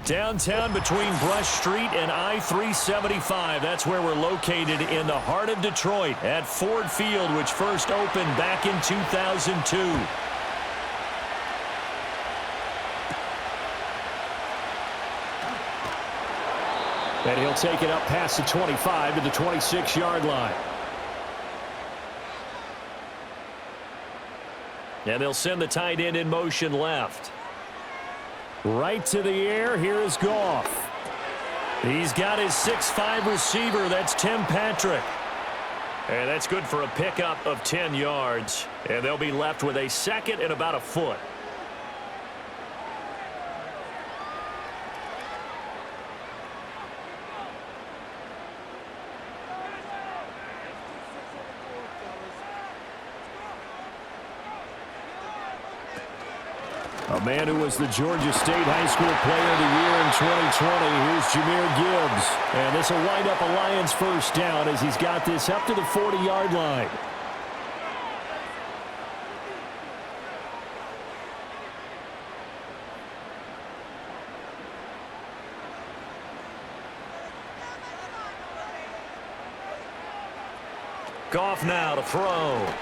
Downtown between Brush Street and I-375. That's where we're located in the heart of Detroit at Ford Field, which first opened back in 2002. And he'll take it up past the 25 to the 26-yard line. And they'll send the tight end in motion left. Right to the air, here is Goff. He's got his 6'5" receiver, that's Tim Patrick. And that's good for a pickup of 10 yards. And they'll be left with a second and about a foot. A man who was the Georgia State High School Player of the Year in 2020. Here's Jahmyr Gibbs. And this will wind up a Lions first down as he's got this up to the 40-yard line. Goff now to throw.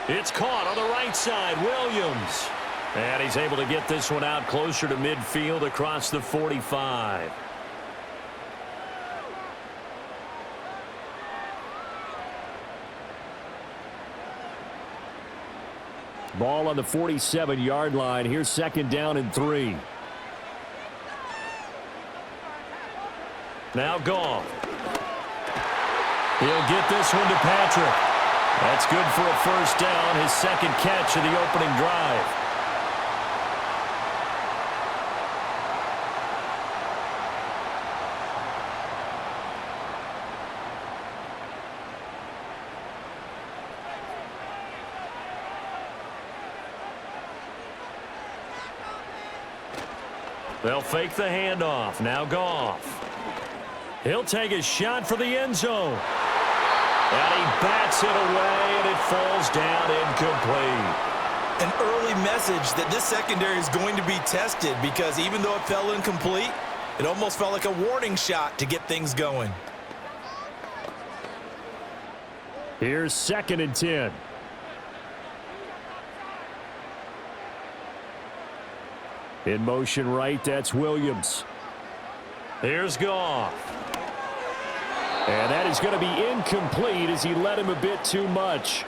It's caught on the right side, Williams. And he's able to get this one out closer to midfield across the 45. Ball on the 47-yard line. Here's second down and 3. Now Goff. He'll get this one to Patrick. That's good for a first down, his second catch of the opening drive. They'll fake the handoff. Now Goff. He'll take a shot for the end zone. And he bats it away, and it falls down incomplete. An early message that this secondary is going to be tested because even though it fell incomplete, it almost felt like a warning shot to get things going. Here's second and 10. In motion right, that's Williams. Here's Goff. And that is going to be incomplete as he led him a bit too much.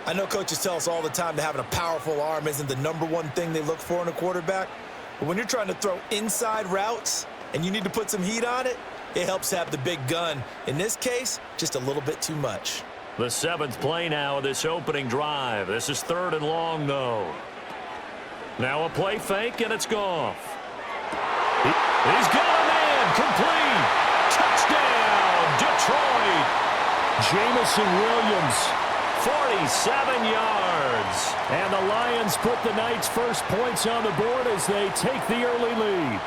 I know coaches tell us all the time that having a powerful arm isn't the #1 thing they look for in a quarterback. But when you're trying to throw inside routes and you need to put some heat on it, it helps have the big gun. In this case, just a little bit too much. The 7th play now of this opening drive. This is 3rd and long, though. Now a play fake, and it's Goff. He's got a man complete. Touchdown, Detroit. Jamison Williams, 47 yards. And the Lions put the Knights' first points on the board as they take the early lead.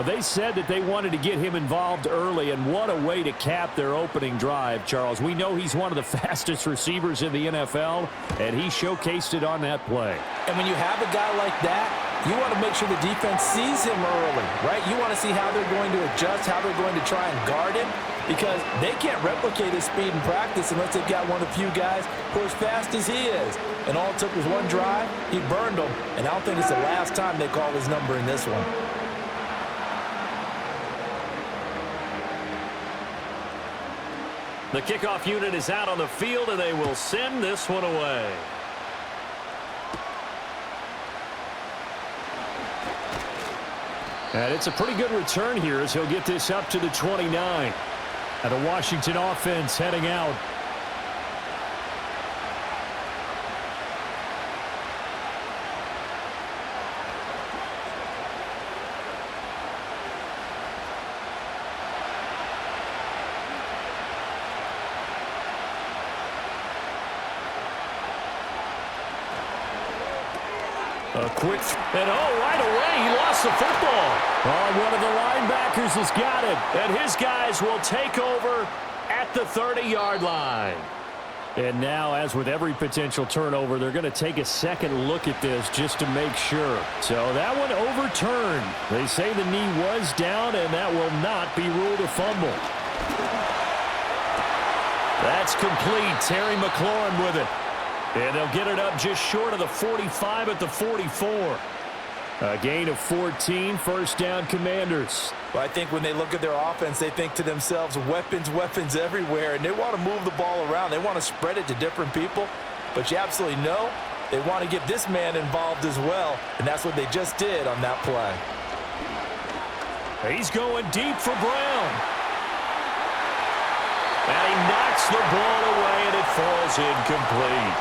They said that they wanted to get him involved early, and what a way to cap their opening drive, Charles. We know he's one of the fastest receivers in the NFL, and he showcased it on that play. And when you have a guy like that, you want to make sure the defense sees him early, right? You want to see how they're going to adjust, how they're going to try and guard him, because they can't replicate his speed in practice unless they've got one of the few guys who are as fast as he is. And all it took was one drive. He burned them, and I don't think it's the last time they call his number in this one. The kickoff unit is out on the field, and they will send this one away. And it's a pretty good return here as he'll get this up to the 29. And the Washington offense heading out. A quick, and right away, he lost the football. Oh, one of the linebackers has got it, and his guys will take over at the 30-yard line. And now, as with every potential turnover, they're going to take a second look at this just to make sure. So that one overturned. They say the knee was down, and that will not be ruled a fumble. That's complete. Terry McLaurin with it. And they'll get it up just short of the 45 at the 44. A gain of 14, first down, Commanders. Well, I think when they look at their offense, they think to themselves, weapons, weapons everywhere, and they want to move the ball around. They want to spread it to different people, but you absolutely know they want to get this man involved as well, and that's what they just did on that play. He's going deep for Brown. And he knocks the ball away, and it falls incomplete.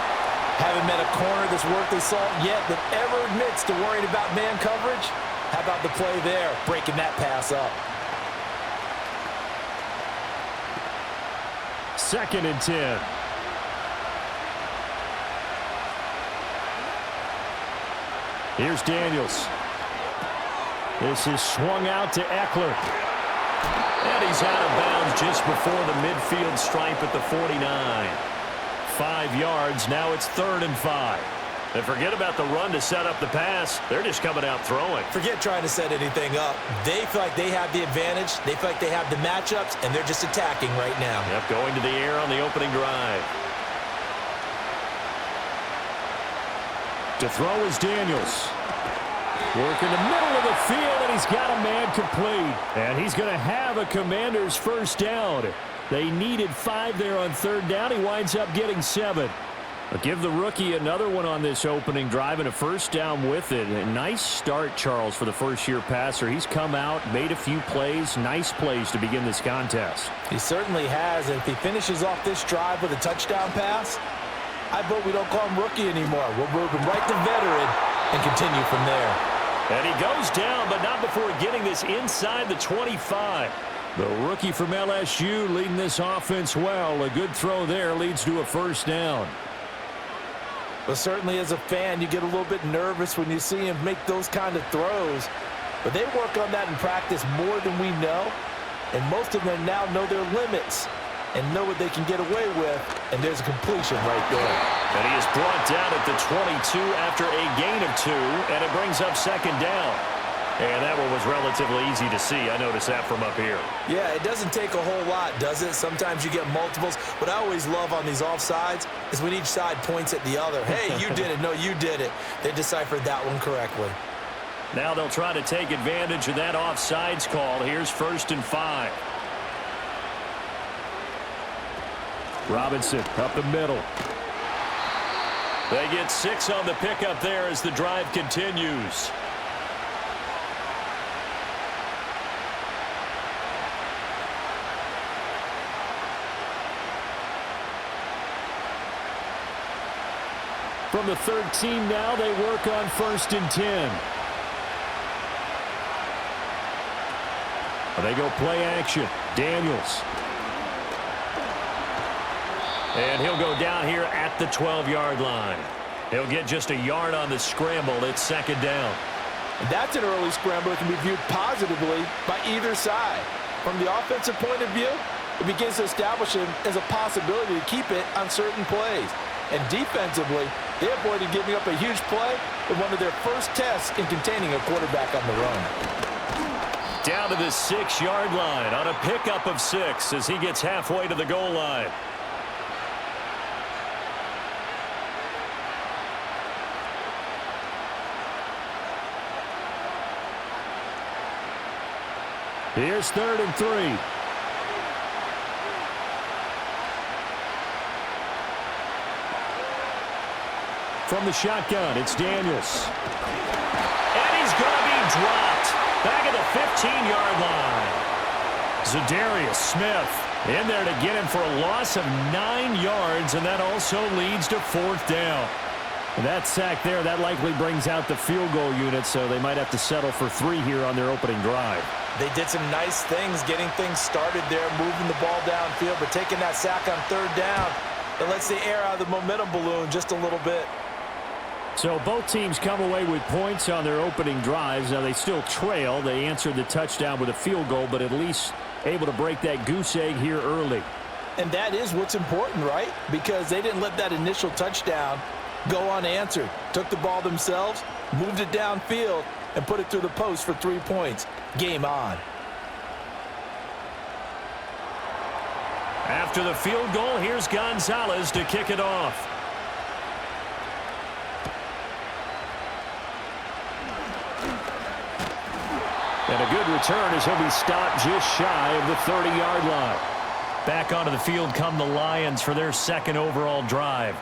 Haven't met a corner that's worth his salt yet that ever admits to worrying about man coverage. How about the play there, breaking that pass up? 2nd and 10. Here's Daniels. This is swung out to Eckler. And he's out of bounds just before the midfield stripe at the 49. 5 yards. Now it's 3rd and 5. And forget about the run to set up the pass. They're just coming out throwing. Forget trying to set anything up. They feel like they have the advantage. They feel like they have the matchups, and they're just attacking right now. Yep, going to the air on the opening drive. To throw is Daniels. Work in the middle of the field, and he's got a man complete. And he's going to have a Commander's first down. They needed 5 there on 3rd down. He winds up getting 7. But give the rookie another one on this opening drive and a first down with it. A nice start, Charles, for the first-year passer. He's come out, made a few plays, nice plays to begin this contest. He certainly has. And if he finishes off this drive with a touchdown pass, I vote we don't call him rookie anymore. We'll move him right to veteran and continue from there. And he goes down, but not before getting this inside the 25. The rookie from LSU leading this offense well. A good throw there leads to a first down. But certainly as a fan, you get a little bit nervous when you see him make those kind of throws. But they work on that in practice more than we know. And most of them now know their limits and know what they can get away with. And there's a completion right there. And he is brought down at the 22 after a gain of 2. And it brings up 2nd down. And that one was relatively easy to see. I noticed that from up here. Yeah, it doesn't take a whole lot, does it? Sometimes you get multiples. What I always love on these offsides is when each side points at the other. Hey, you did it. No, you did it. They deciphered that one correctly. Now they'll try to take advantage of that offsides call. Here's 1st and 5. Robinson up the middle. They get 6 on the pickup there as the drive continues. From the 13 now, they work on 1st and 10. They go play action. Daniels. And he'll go down here at the 12-yard line. He'll get just a yard on the scramble. It's 2nd down. And that's an early scramble that can be viewed positively by either side. From the offensive point of view, it begins to establish him as a possibility to keep it on certain plays. And defensively, they avoided giving up a huge play in one of their first tests in containing a quarterback on the run. Down to the 6-yard line on a pickup of 6 as he gets halfway to the goal line. Here's 3rd and 3. From the shotgun, it's Daniels. And he's going to be dropped back at the 15-yard line. Za'Darius Smith in there to get him for a loss of 9 yards, and that also leads to 4th down. And that sack there, that likely brings out the field goal unit, so they might have to settle for 3 here on their opening drive. They did some nice things getting things started there, moving the ball downfield, but taking that sack on 3rd down, it lets the air out of the momentum balloon just a little bit. So both teams come away with points on their opening drives. Now they still trail. They answered the touchdown with a field goal, but at least able to break that goose egg here early. And that is what's important, right? Because they didn't let that initial touchdown go unanswered. Took the ball themselves, moved it downfield, and put it through the post for 3 points. Game on. After the field goal, here's Gonzalez to kick it off. And a good return as he'll be stopped just shy of the 30-yard line. Back onto the field come the Lions for their second overall drive.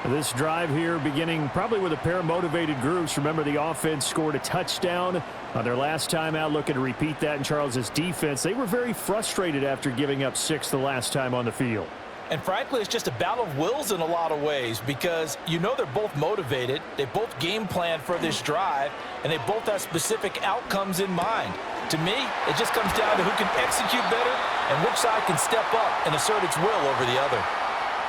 This drive here beginning probably with a pair of motivated groups. Remember, the offense scored a touchdown on their last time out, looking to repeat that in Charles's defense. They were very frustrated after giving up 6 the last time on the field. And frankly, it's just a battle of wills in a lot of ways because you know they're both motivated. They both game plan for this drive, and they both have specific outcomes in mind. To me, it just comes down to who can execute better and which side can step up and assert its will over the other.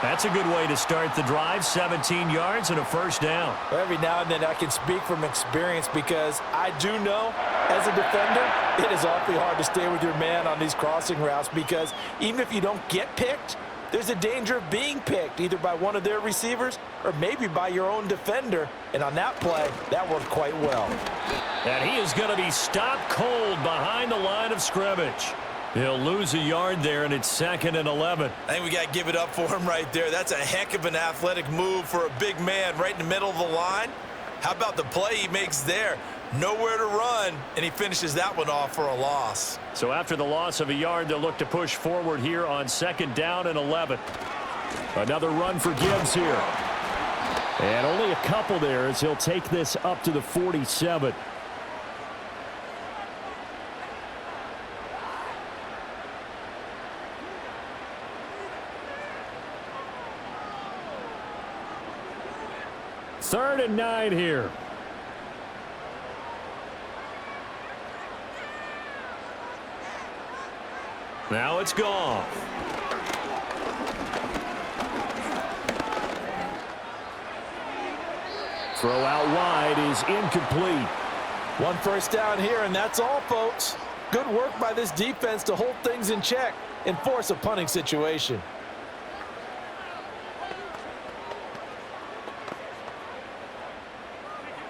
That's a good way to start the drive. 17 yards and a first down. Every now and then I can speak from experience because I do know as a defender it is awfully hard to stay with your man on these crossing routes because even if you don't get picked, there's a danger of being picked either by one of their receivers or maybe by your own defender. And on that play, that worked quite well. And he is going to be stopped cold behind the line of scrimmage. He'll lose a yard there, and it's 2nd and 11. I think we got to give it up for him right there. That's a heck of an athletic move for a big man right in the middle of the line. How about the play he makes there? Nowhere to run, and he finishes that one off for a loss. So after the loss of a yard, they'll look to push forward here on 2nd down and 11. Another run for Gibbs here. And only a couple there as he'll take this up to the 47. Third and 9 here. Now it's Goff. Throw out wide is incomplete. One first down here, and that's all, folks. Good work by this defense to hold things in check and force a punting situation.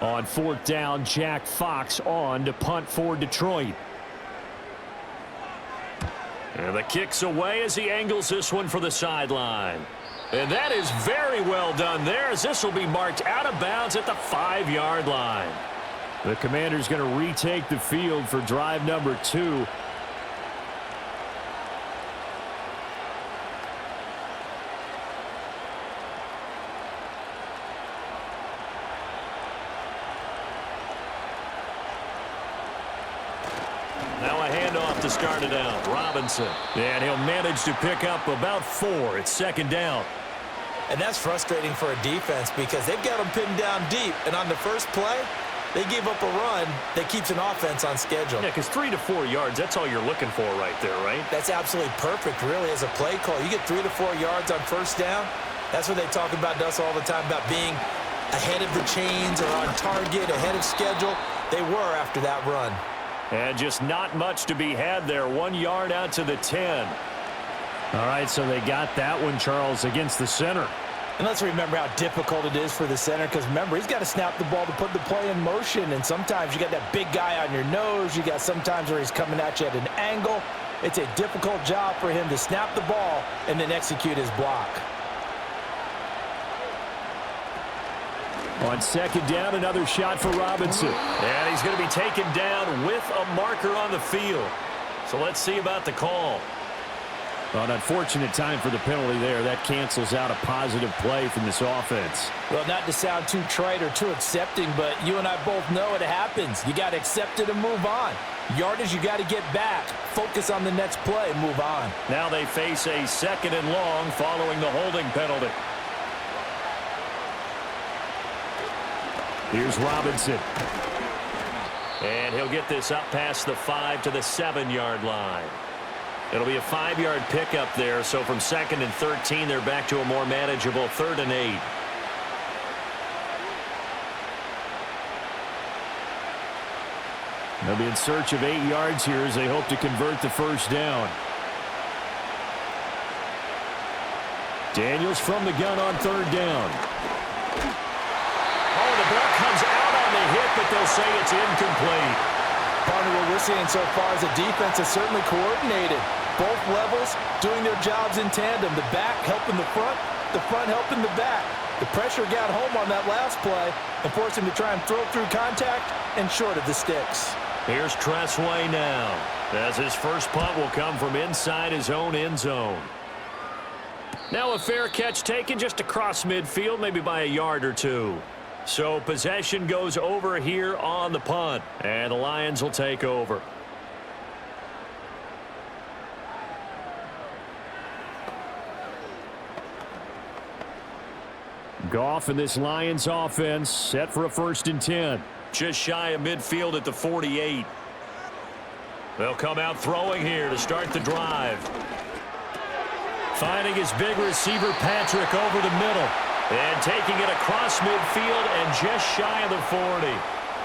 On 4th down, Jack Fox on to punt for Detroit. And the kick's away as he angles this one for the sideline. And that is very well done there as this will be marked out of bounds at the 5-yard line. The Commander's going to retake the field for drive number 2. Now a handoff to start it out. Robinson. And he'll manage to pick up about 4. It's 2nd down. And that's frustrating for a defense because they've got them pinned down deep. And on the first play, they gave up a run that keeps an offense on schedule. Yeah, because 3 to 4 yards, that's all you're looking for right there, right? That's absolutely perfect, really, as a play call. You get 3 to 4 yards on first down. That's what they talk about to us all the time, about being ahead of the chains or on target, ahead of schedule. They were after that run. And just not much to be had there. 1 yard out to the 10. All right, so they got that one, Charles, against the center. And let's remember how difficult it is for the center because, remember, he's got to snap the ball to put the play in motion. And sometimes you got that big guy on your nose. You got sometimes where he's coming at you at an angle. It's a difficult job for him to snap the ball and then execute his block. On 2nd down, another shot for Robinson. And he's going to be taken down with a marker on the field. So let's see about the call. An unfortunate time for the penalty there. That cancels out a positive play from this offense. Well, not to sound too trite or too accepting, but you and I both know it happens. You got to accept it and move on. Yardage, you got to get back. Focus on the next play, move on. Now they face a 2nd and long following the holding penalty. Here's Robinson. And he'll get this up past the 5 to the 7-yard line. It'll be a 5-yard pickup there, so from 2nd and 13, they're back to a more manageable 3rd and 8. They'll be in search of 8 yards here as they hope to convert the first down. Daniels from the gun on third down. Oh, the ball comes out on the hit, but they'll say it's incomplete. Partner, what we're seeing so far is the defense is certainly coordinated. Both levels doing their jobs in tandem. The back helping the front helping the back. The pressure got home on that last play and forced him to try and throw through contact and short of the sticks. Here's Tressway now, as his first punt will come from inside his own end zone. Now a fair catch taken just across midfield, maybe by a yard or two. So possession goes over here on the punt, and the Lions will take over. Goff in this Lions offense set for a 1st and 10. Just shy of midfield at the 48. They'll come out throwing here to start the drive. Finding his big receiver Patrick over the middle. And taking it across midfield and just shy of the 40.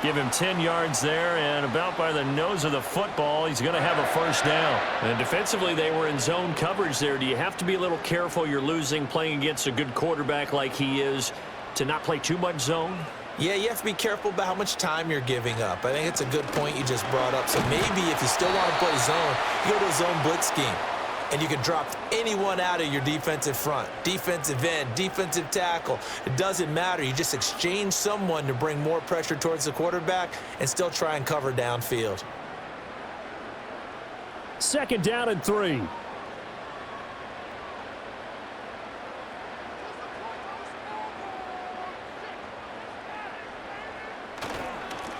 Give him 10 yards there, and about by the nose of the football, he's going to have a 1st down. And defensively, they were in zone coverage there. Do you have to be a little careful? You're losing playing against a good quarterback like he is to not play too much zone? Yeah, you have to be careful about how much time you're giving up. I think it's a good point you just brought up. So maybe if you still want to play zone, you go to a zone blitz scheme. And you can drop anyone out of your defensive front, defensive end, defensive tackle. It doesn't matter. You just exchange someone to bring more pressure towards the quarterback and still try and cover downfield. 2nd down and 3.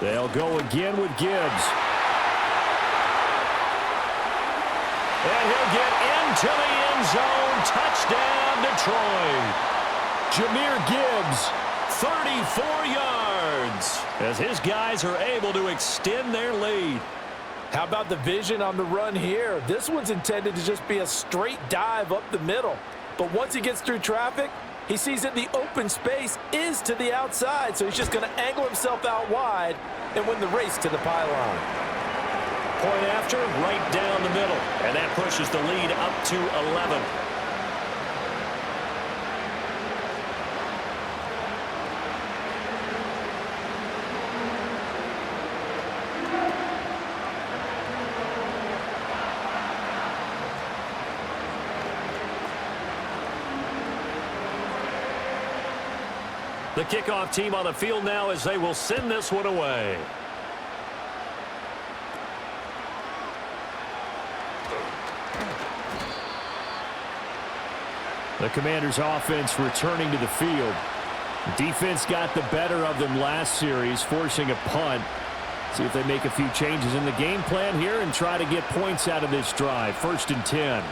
They'll go again with Gibbs. And he'll get into the end zone. Touchdown, Detroit. Jahmyr Gibbs, 34 yards, as his guys are able to extend their lead. How about the vision on the run here? This one's intended to just be a straight dive up the middle. But once he gets through traffic, he sees that the open space is to the outside, so he's just going to angle himself out wide and win the race to the pylon. Point after, right down the middle. And that pushes the lead up to 11. The kickoff team on the field now as they will send this one away. The Commanders' offense returning to the field. Defense got the better of them last series, forcing a punt. See if they make a few changes in the game plan here and try to get points out of this drive. 1st and 10.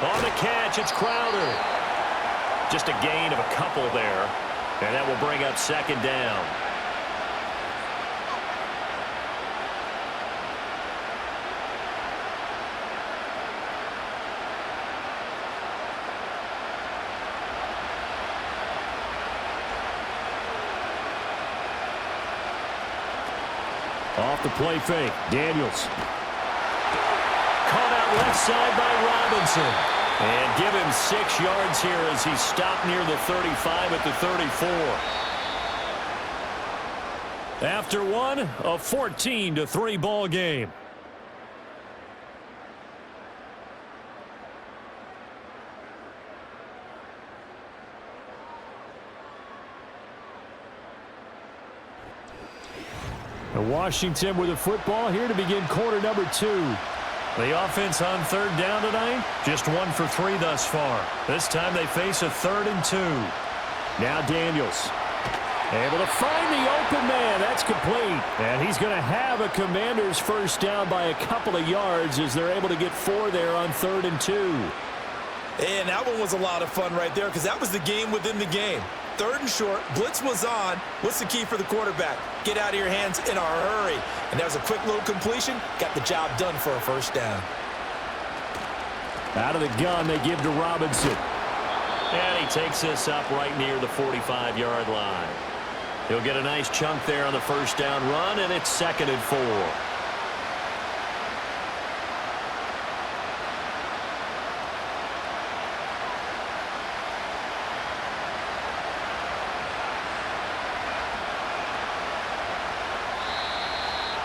On the catch, it's Crowder. Just a gain of a couple there. And that will bring up 2nd down. Off the play fake, Daniels. Caught out left side by Robinson. And give him 6 yards here as he stopped near the 35 at the 34. After one, a 14-3 ball game. Washington with the football here to begin quarter number 2. The offense on 3rd down tonight, just 1 for 3 thus far. This time they face a 3rd and 2. Now Daniels. Able to find the open man. That's complete. And he's going to have a Commanders 1st down by a couple of yards as they're able to get 4 there on 3rd and 2. And that one was a lot of fun right there because that was the game within the game. 3rd and short, blitz was on. What's the key for the quarterback? Get out of your hands in a hurry. And that was a quick little completion. Got the job done for a 1st down. Out of the gun, they give to Robinson. And he takes this up right near the 45-yard line. He'll get a nice chunk there on the first down run, and it's 2nd and 4.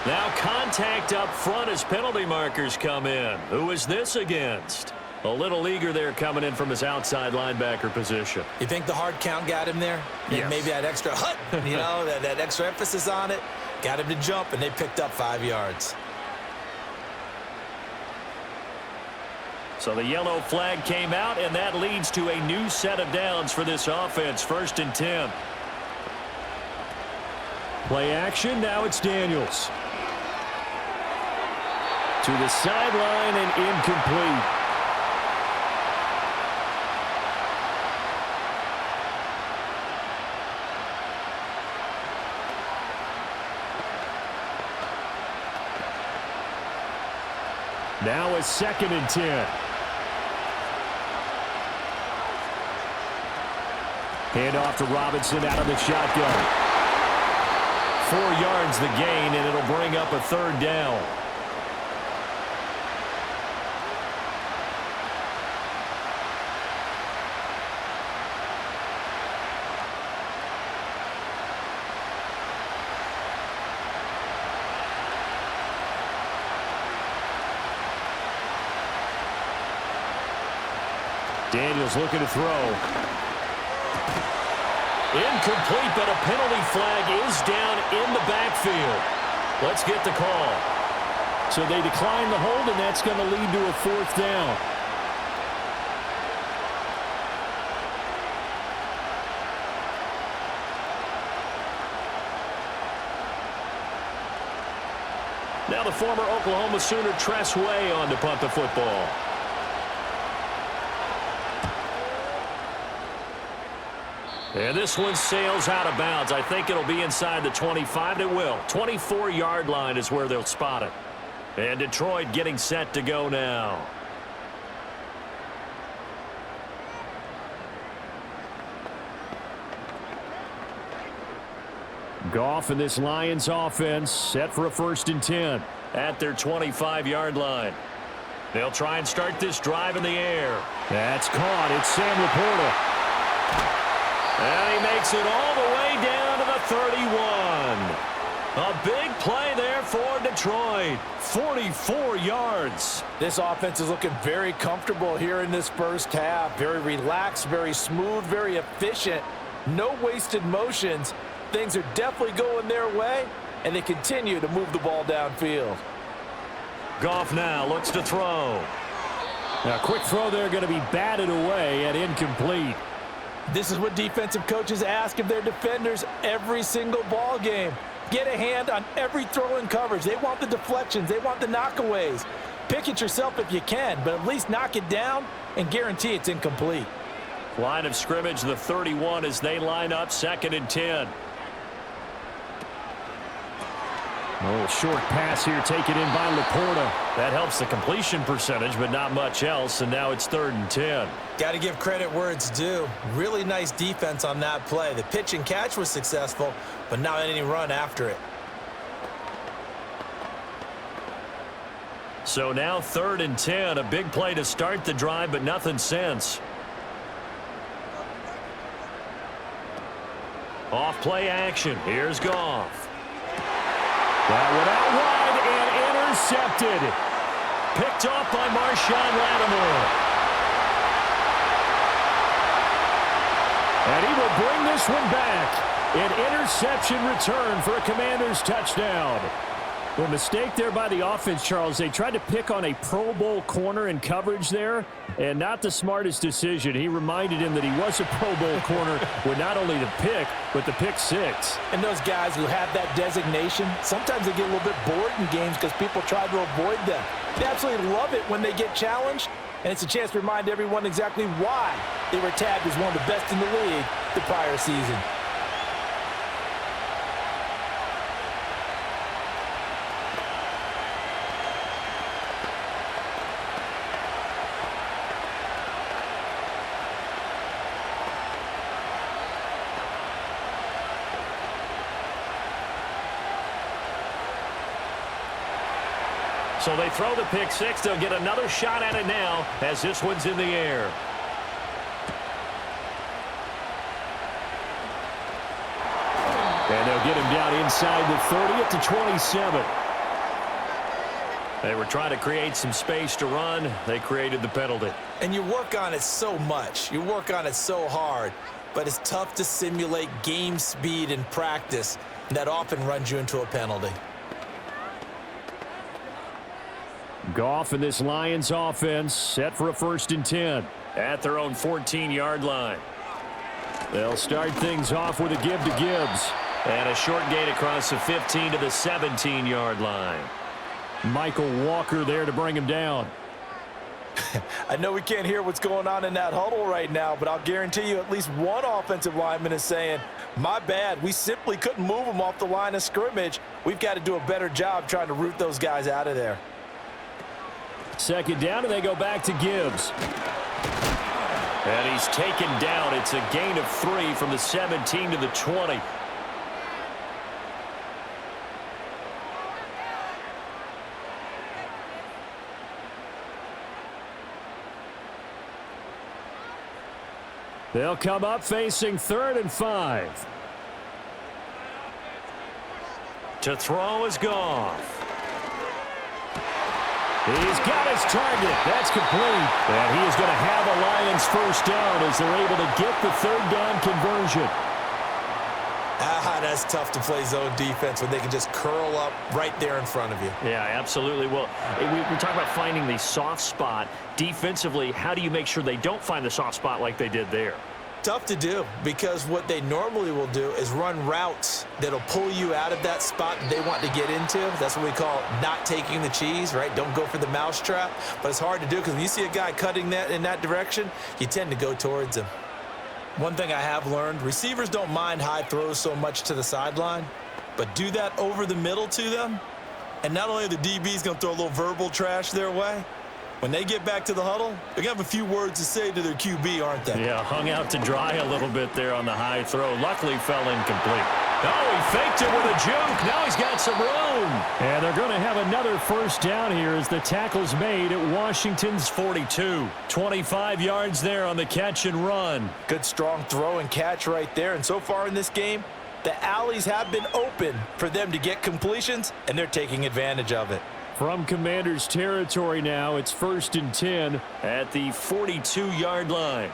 Now contact up front as penalty markers come in. Who is this against? A little eager there coming in from his outside linebacker position. You think the hard count got him there? Yes. Maybe that extra hut, that extra emphasis on it, got him to jump, and they picked up 5 yards. So the yellow flag came out, and that leads to a new set of downs for this offense. 1st and 10. Play action. Now it's Daniels. To the sideline and incomplete. Now it's 2nd and 10. Hand off to Robinson out of the shotgun. 4 yards the gain, and it'll bring up a 3rd down. Daniels looking to throw. Incomplete, but a penalty flag is down in the backfield. Let's get the call. So they decline the hold, and that's going to lead to a 4th down. Now the former Oklahoma Sooner Tress Way on to punt the football. And this one sails out of bounds. I think it'll be inside the 25. It will. 24-yard line is where they'll spot it. And Detroit getting set to go now. Goff and this Lions offense set for a 1st and 10 at their 25-yard line. They'll try and start this drive in the air. That's caught. It's Sam Laporta. And he makes it all the way down to the 31. A big play there for Detroit. 44 yards. This offense is looking very comfortable here in this first half. Very relaxed, very smooth, very efficient. No wasted motions. Things are definitely going their way, and they continue to move the ball downfield. Goff now looks to throw. Now, quick throw there going to be batted away and incomplete. This is what defensive coaches ask of their defenders every single ball game. Get a hand on every throw in coverage. They want the deflections. They want the knockaways. Pick it yourself if you can, but at least knock it down and guarantee it's incomplete. Line of scrimmage, the 31 as they line up 2nd and 10. A little short pass here taken in by Laporta. That helps the completion percentage, but not much else, and now it's 3rd and 10. Got to give credit where it's due. Really nice defense on that play. The pitch and catch was successful, but not any run after it. So now 3rd and 10. A big play to start the drive, but nothing since. Off play action. Here's Goff. That one out wide and intercepted. Picked off by Marshawn Lattimore. And he will bring this one back. An interception return for a Commanders touchdown. Well, mistake there by the offense, Charles. They tried to pick on a Pro Bowl corner in coverage there, and not the smartest decision. He reminded him that he was a Pro Bowl corner with not only the pick, but the pick six. And those guys who have that designation, sometimes they get a little bit bored in games because people try to avoid them. They absolutely love it when they get challenged, and it's a chance to remind everyone exactly why they were tagged as one of the best in the league the prior season. So they throw the pick six. They'll get another shot at it now as this one's in the air. And they'll get him down inside the 30 at the 27. They were trying to create some space to run. They created the penalty. And you work on it so much. You work on it so hard. But it's tough to simulate game speed in practice. And that often runs you into a penalty. Goff and this Lions offense set for a 1st and 10 at their own 14-yard line. They'll start things off with a give to Gibbs. And a short gain across the 15 to the 17-yard line. Michael Walker there to bring him down. I know we can't hear what's going on in that huddle right now, but I'll guarantee you at least one offensive lineman is saying, my bad, we simply couldn't move them off the line of scrimmage. We've got to do a better job trying to root those guys out of there. 2nd down, and they go back to Gibbs. And he's taken down. It's a gain of 3 from the 17 to the 20. They'll come up facing 3rd and 5. To throw is Goff. He's got his target. That's complete. And he is going to have a Lions 1st down as they're able to get the 3rd down conversion. That's tough to play zone defense when they can just curl up right there in front of you. Yeah, absolutely. Well, we talk about finding the soft spot. Defensively, how do you make sure they don't find the soft spot like they did there? Tough to do, because what they normally will do is run routes that'll pull you out of that spot that they want to get into. That's what we call not taking the cheese, right? Don't go for the mousetrap. But it's hard to do because when you see a guy cutting that in that direction, you tend to go towards him. One thing I have learned, receivers don't mind high throws so much to the sideline, but do that over the middle to them, and not only are the DBs going to throw a little verbal trash their way, when they get back to the huddle, they're going to have a few words to say to their QB, aren't they? Yeah, hung out to dry a little bit there on the high throw. Luckily fell incomplete. Oh, he faked it with a juke. Now he's got some room. And they're going to have another 1st down here as the tackle's made at Washington's 42. 25 yards there on the catch and run. Good strong throw and catch right there. And so far in this game, the alleys have been open for them to get completions, and they're taking advantage of it. From Commanders territory now, it's 1st and 10 at the 42-yard line.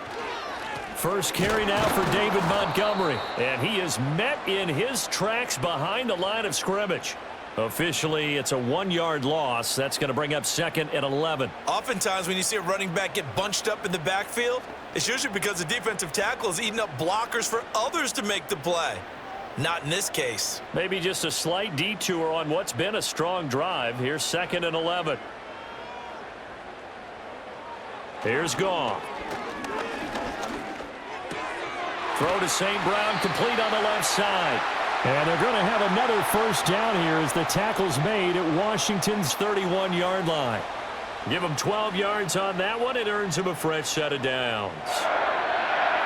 First carry now for David Montgomery, and he is met in his tracks behind the line of scrimmage. Officially, it's a 1-yard loss. That's going to bring up 2nd and 11. Oftentimes when you see a running back get bunched up in the backfield, it's usually because the defensive tackle is eating up blockers for others to make the play. Not in this case. Maybe just a slight detour on what's been a strong drive. Here's 2nd and 11. Here's Goff. Throw to St. Brown, complete on the left side. And they're going to have another 1st down here as the tackle's made at Washington's 31-yard line. Give him 12 yards on that one. It earns him a fresh set of downs.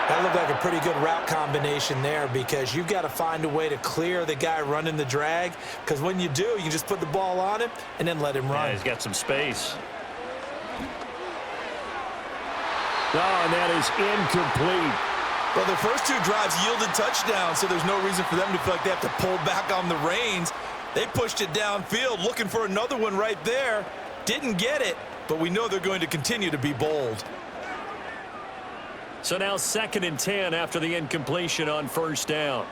That looked like a pretty good route combination there, because you've got to find a way to clear the guy running the drag, because when you do, you can just put the ball on him and then let him run. Yeah, he's got some space. Oh, and that is incomplete. Well, their first 2 drives yielded touchdowns, so there's no reason for them to feel like they have to pull back on the reins. They pushed it downfield, looking for another one right there. Didn't get it, but we know they're going to continue to be bold. So now 2nd and 10 after the incompletion on 1st down.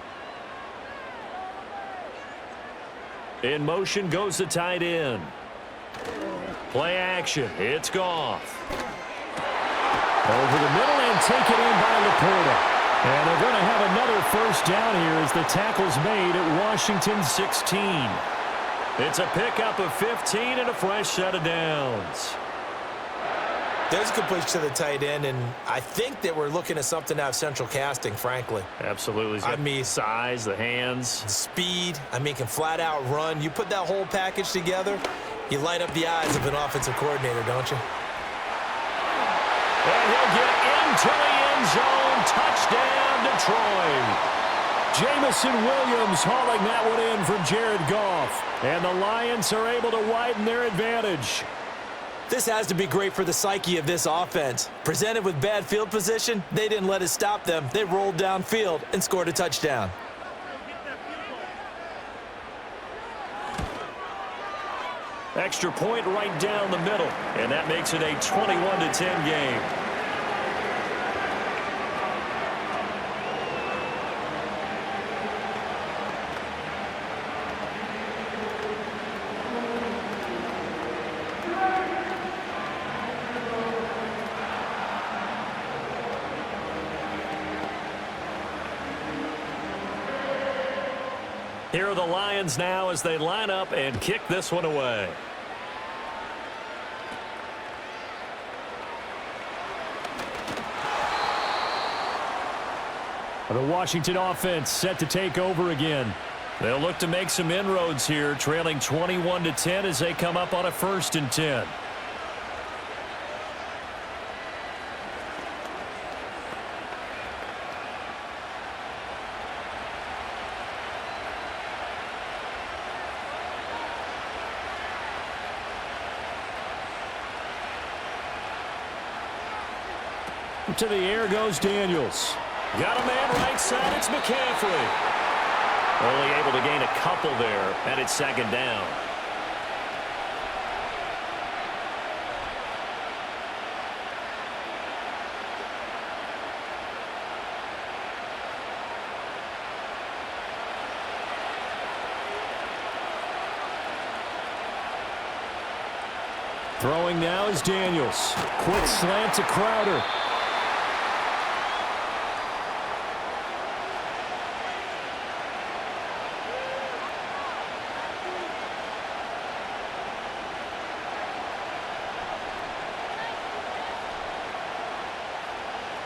In motion goes the tight end. Play action. It's Goff. Over the middle and taken in by Laporta. And they're going to have another 1st down here as the tackle's made at Washington 16. It's a pickup of 15 and a fresh set of downs. There's a completion to the tight end, and I think that we're looking at something out of central casting, frankly. Absolutely. He's got the size, the hands. Speed. I mean, can flat out run. You put that whole package together, you light up the eyes of an offensive coordinator, don't you? And he'll get into the end zone. Touchdown, Detroit. Jamison Williams hauling that one in from Jared Goff. And the Lions are able to widen their advantage. This has to be great for the psyche of this offense. Presented with bad field position, they didn't let it stop them. They rolled downfield and scored a touchdown. Extra point right down the middle, and that makes it a 21-10 game. Here are the Lions now as they line up and kick this one away. The Washington offense set to take over again. They'll look to make some inroads here, trailing 21-10 as they come up on a 1st and 10. To the air goes Daniels. Got a man right side. It's McCaffrey. Only able to gain a couple there, and it's 2nd down. Throwing now is Daniels. Quick slant to Crowder.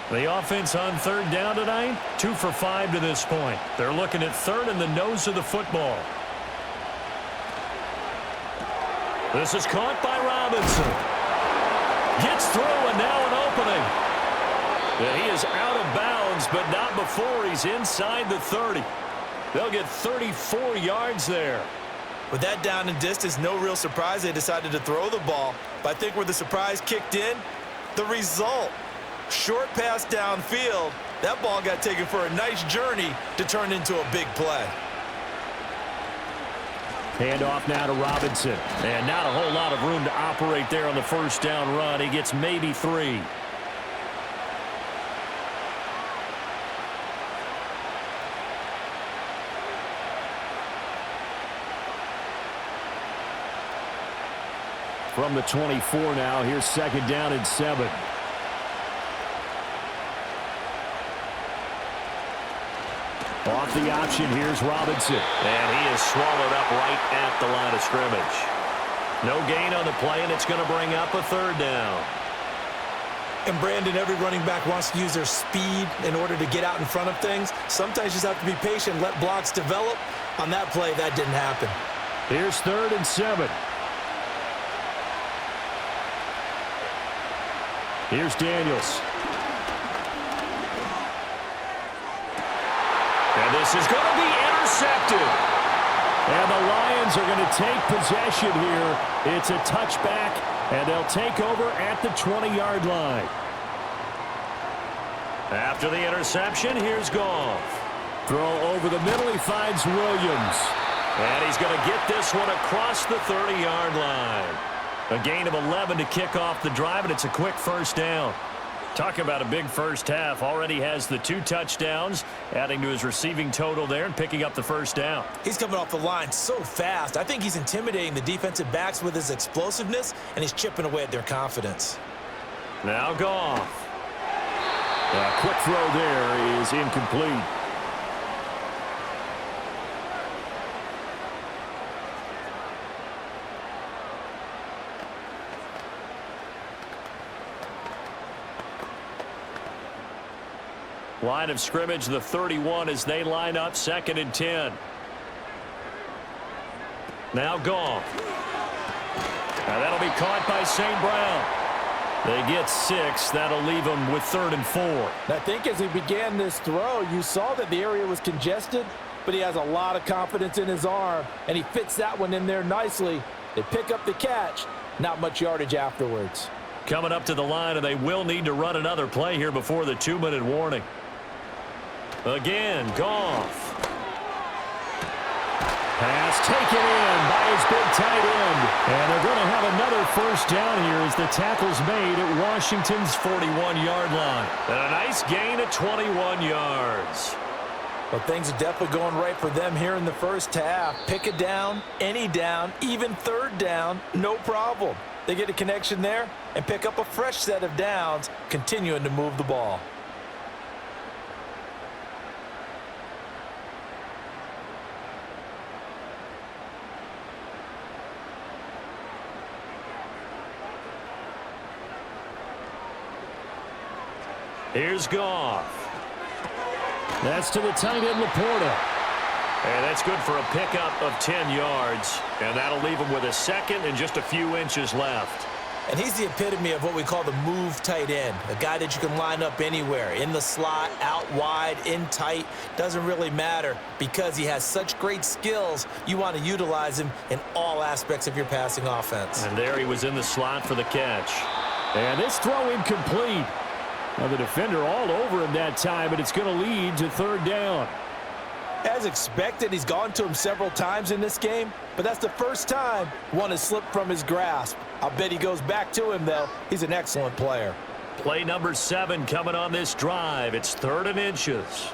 The offense on 3rd down tonight, 2 for 5 to this point. They're looking at 3rd and the nose of the football. This is caught by Robinson. Gets through and now an opening. And he is out of bounds, but not before he's inside the 30. They'll get 34 yards there. With that down and distance, no real surprise they decided to throw the ball. But I think where the surprise kicked in, the result. Short pass downfield. That ball got taken for a nice journey to turn into a big play. Handoff now to Robinson. And not a whole lot of room to operate there on the 1st down run. He gets maybe 3. From the 24 now, here's 2nd down and 7. Off the option, here's Robinson. And he is swallowed up right at the line of scrimmage. No gain on the play, and it's going to bring up a 3rd down. And Brandon, every running back wants to use their speed in order to get out in front of things. Sometimes you just have to be patient, let blocks develop. On that play, that didn't happen. Here's 3rd and 7. Here's Daniels. And this is going to be intercepted. And the Lions are going to take possession here. It's a touchback, and they'll take over at the 20-yard line. After the interception, here's Goff. Throw over the middle, he finds Williams. And he's going to get this one across the 30-yard line. A gain of 11 to kick off the drive, and it's a quick 1st down. Talk about a big first half. Already has the 2 touchdowns, adding to his receiving total there and picking up the 1st down. He's coming off the line so fast. I think he's intimidating the defensive backs with his explosiveness, and he's chipping away at their confidence. Now Goff. A quick throw there is incomplete. Line of scrimmage, the 31 as they line up 2nd and 10. Now Goff. And that'll be caught by St. Brown. They get 6. That'll leave them with 3rd and 4. I think as he began this throw, you saw that the area was congested, but he has a lot of confidence in his arm, and he fits that one in there nicely. They pick up the catch. Not much yardage afterwards. Coming up to the line, and they will need to run another play here before the 2-minute warning. Again, Goff. Pass taken in by his big tight end. And they're going to have another first down here as the tackle's made at Washington's 41-yard line. And a nice gain at 21 yards. Well, things are definitely going right for them here in the first half. Pick a down, any down, even 3rd down, no problem. They get a connection there and pick up a fresh set of downs, continuing to move the ball. Here's Goff. That's to the tight end, Laporta. And that's good for a pickup of 10 yards. And that'll leave him with a 2nd and just a few inches left. And he's the epitome of what we call the move tight end. A guy that you can line up anywhere. In the slot, out wide, in tight. Doesn't really matter because he has such great skills. You want to utilize him in all aspects of your passing offense. And there he was in the slot for the catch. And this throw incomplete. Now the defender all over him that time, but it's going to lead to 3rd down. As expected, he's gone to him several times in this game, but that's the first time one has slipped from his grasp. I'll bet he goes back to him, though. He's an excellent player. Play number 7 coming on this drive. It's 3rd and inches.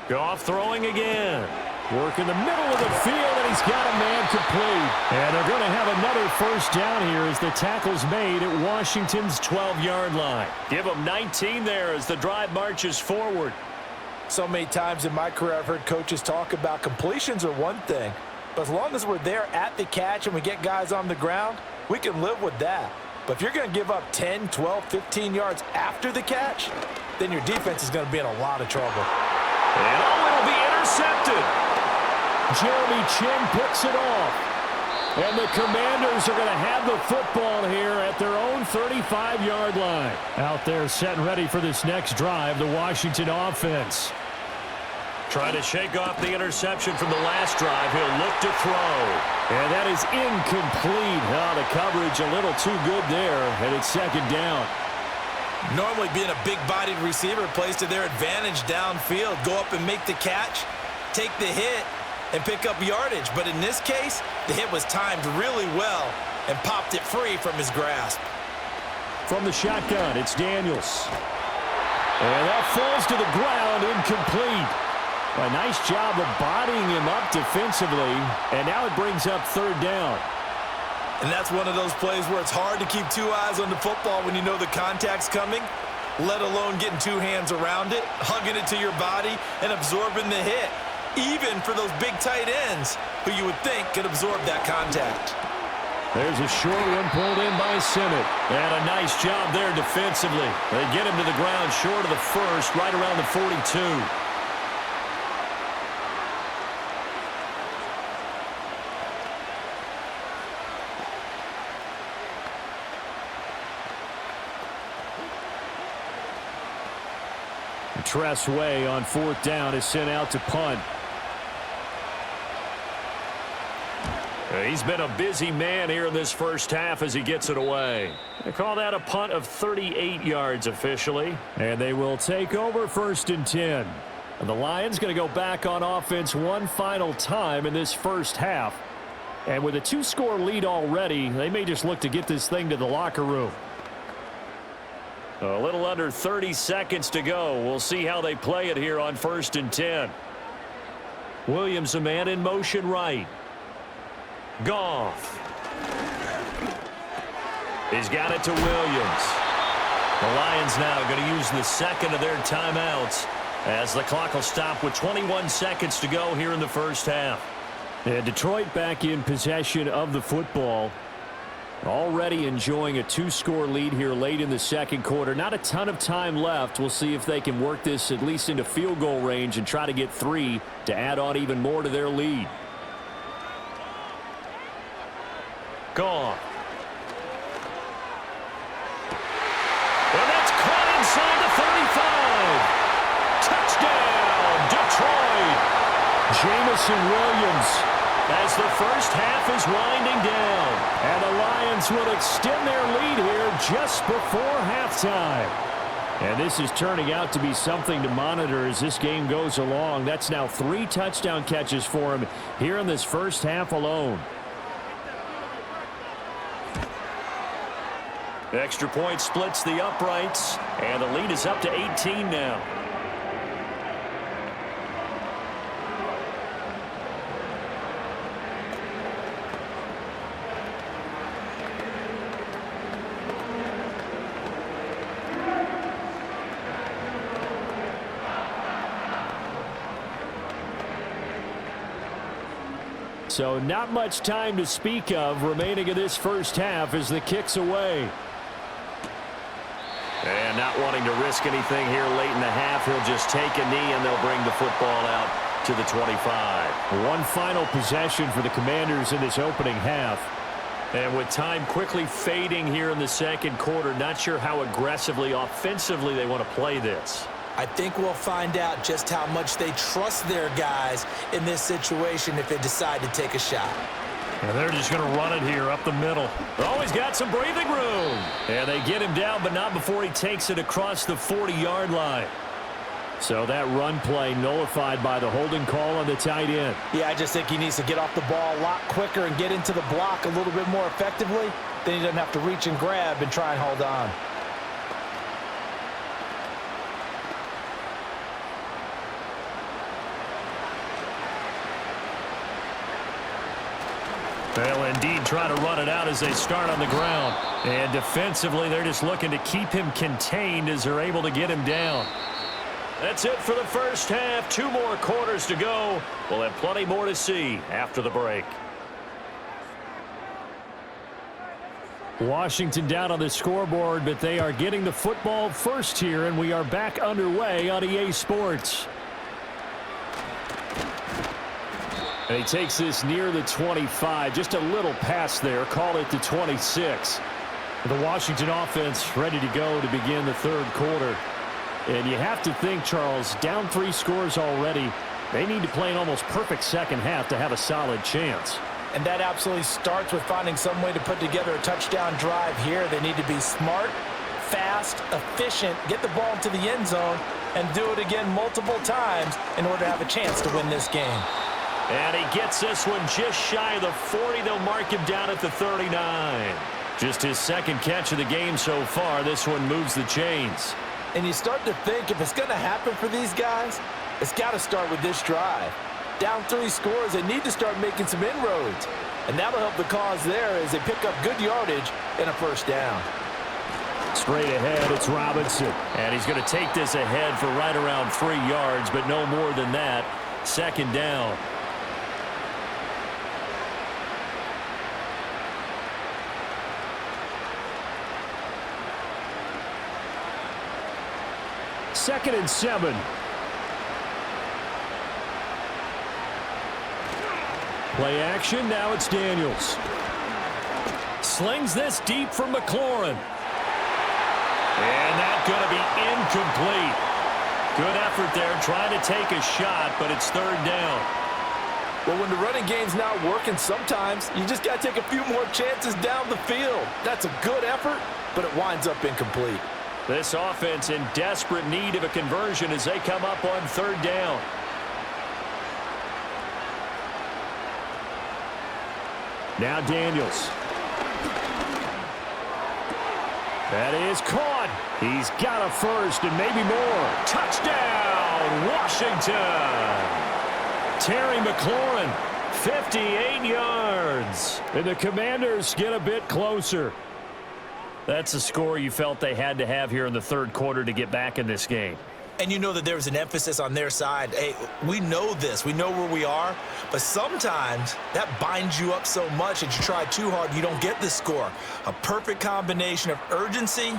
Goff throwing again. Work in the middle of the field, and he's got a man complete. And they're going to have another first down here as the tackle's made at Washington's 12-yard line. Give them 19 there as the drive marches forward. So many times in my career I've heard coaches talk about completions are one thing, but as long as we're there at the catch and we get guys on the ground, we can live with that. But if you're going to give up 10, 12, 15 yards after the catch, then your defense is going to be in a lot of trouble. And it'll be intercepted. Jeremy Chin picks it off. And the Commanders are going to have the football here at their own 35-yard line. Out there set and ready for this next drive, the Washington offense. Trying to shake off the interception from the last drive. He'll look to throw. And that is incomplete. Oh, the coverage a little too good there, and it's 2nd down. Normally being a big-bodied receiver plays to their advantage downfield. Go up and make the catch, take the hit, and pick up yardage. But in this case, the hit was timed really well and popped it free from his grasp. From the shotgun, it's Daniels. And that falls to the ground, incomplete. A nice job of bodying him up defensively, and now it brings up 3rd down. And that's one of those plays where it's hard to keep 2 eyes on the football when you know the contact's coming, let alone getting 2 hands around it, hugging it to your body, and absorbing the hit, even for those big tight ends who you would think could absorb that contact. There's a short one pulled in by Simmett. And a nice job there defensively. They get him to the ground short of the first, right around the 42. Tress Way on 4th down is sent out to punt. He's been a busy man here in this first half as he gets it away. They call that a punt of 38 yards officially. And they will take over 1st and 10. And the Lions going to go back on offense one final time in this first half. And with a 2-score lead already, they may just look to get this thing to the locker room. A little under 30 seconds to go. We'll see how they play it here on 1st and 10. Williams, a man in motion right. Goff. He's got it to Williams. The Lions now going to use the 2nd of their timeouts as the clock will stop with 21 seconds to go here in the first half. And Detroit back in possession of the football. Already enjoying a 2-score lead here late in the 2nd quarter. Not a ton of time left. We'll see if they can work this at least into field goal range and try to get 3 to add on even more to their lead. Goff. And that's caught inside the 35. Touchdown, Detroit. Jamison Williams as the first half is winding down. And the Lions will extend their lead here just before halftime. And this is turning out to be something to monitor as this game goes along. That's now 3 touchdown catches for him here in this first half alone. Extra point splits the uprights, and the lead is up to 18 now. So not much time to speak of remaining in this first half as the kick's away. And not wanting to risk anything here late in the half, he'll just take a knee and they'll bring the football out to the 25. One final possession for the Commanders in this opening half. And with time quickly fading here in the second quarter, not sure how aggressively, offensively they want to play this. I think we'll find out just how much they trust their guys in this situation if they decide to take a shot. And they're just going to run it here up the middle. Always got some breathing room. And they get him down, but not before he takes it across the 40-yard line. So that run play nullified by the holding call on the tight end. Yeah, I just think he needs to get off the ball a lot quicker and get into the block a little bit more effectively. Then he doesn't have to reach and grab and try and hold on. They'll indeed try to run it out as they start on the ground. And defensively, they're just looking to keep him contained as they're able to get him down. That's it for the first half. 2 more quarters to go. We'll have plenty more to see after the break. Washington down on the scoreboard, but they are getting the football first here, and we are back underway on EA Sports. And he takes this near the 25, just a little pass there, call it the 26. The Washington offense ready to go to begin the third quarter. And you have to think, Charles, down 3 scores already, they need to play an almost perfect second half to have a solid chance. And that absolutely starts with finding some way to put together a touchdown drive here. They need to be smart, fast, efficient, get the ball into the end zone, and do it again multiple times in order to have a chance to win this game. And he gets this one just shy of the 40. They'll mark him down at the 39. Just his second catch of the game so far. This one moves the chains. And you start to think if it's going to happen for these guys, it's got to start with this drive. Down 3 scores, they need to start making some inroads. And that'll help the cause there as they pick up good yardage and a first down. Straight ahead, it's Robinson. And he's going to take this ahead for right around 3 yards, but no more than that. Second down. Second and 7. Play action, now it's Daniels. Slings this deep from McLaurin. And that's going to be incomplete. Good effort there, trying to take a shot, but it's third down. Well, when the running game's not working, sometimes you just got to take a few more chances down the field. That's a good effort, but it winds up incomplete. This offense in desperate need of a conversion as they come up on third down. Now Daniels. That is caught. He's got a first and maybe more. Touchdown, Washington. Terry McLaurin, 58 yards. And the Commanders get a bit closer. That's a score you felt they had to have here in the third quarter to get back in this game. And you know that there's an emphasis on their side. Hey, we know this. We know where we are. But sometimes that binds you up so much that you try too hard, you don't get the score. A perfect combination of urgency,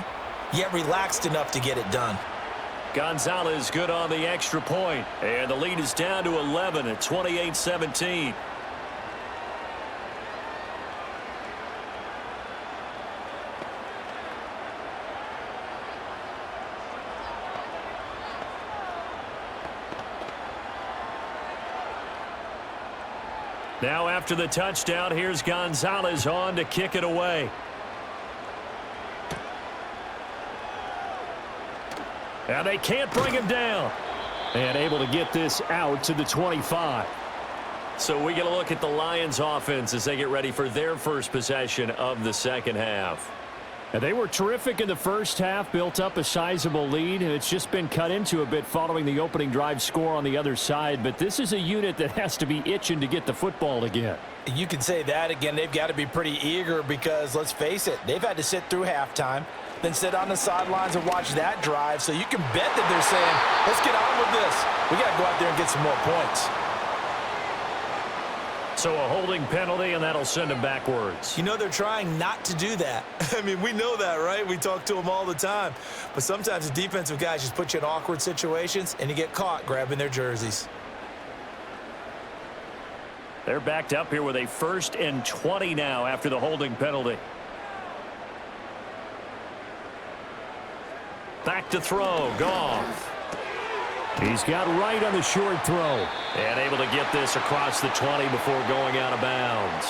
yet relaxed enough to get it done. Gonzalez good on the extra point. And the lead is down to 11 at 28-17. Now after the touchdown, here's Gonzalez on to kick it away. And they can't bring him down. And able to get this out to the 25. So we get a look at the Lions offense as they get ready for their first possession of the second half. And they were terrific in the first half, built up a sizable lead, and it's just been cut into a bit following the opening drive score on the other side. But this is a unit that has to be itching to get the football again. You can say that again. They've got to be pretty eager because, let's face it, they've had to sit through halftime, then sit on the sidelines and watch that drive. So you can bet that they're saying, let's get on with this. We got to go out there and get some more points. So a holding penalty, and that'll send them backwards. You know they're trying not to do that. I mean, we know that, right? We talk to them all the time. But sometimes the defensive guys just put you in awkward situations, and you get caught grabbing their jerseys. They're backed up here with a 1st and 20 now after the holding penalty. Back to throw, Goff. He's got right on the short throw. And able to get this across the 20 before going out of bounds.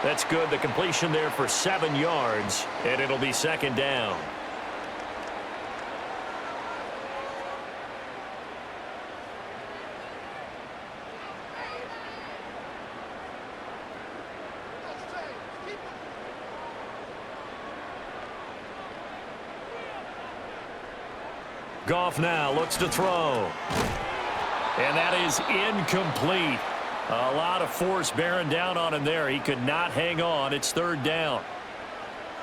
That's good. The completion there for 7 yards, and it'll be second down. Goff now looks to throw. And that is incomplete. A lot of force bearing down on him there. He could not hang on. It's 3rd down.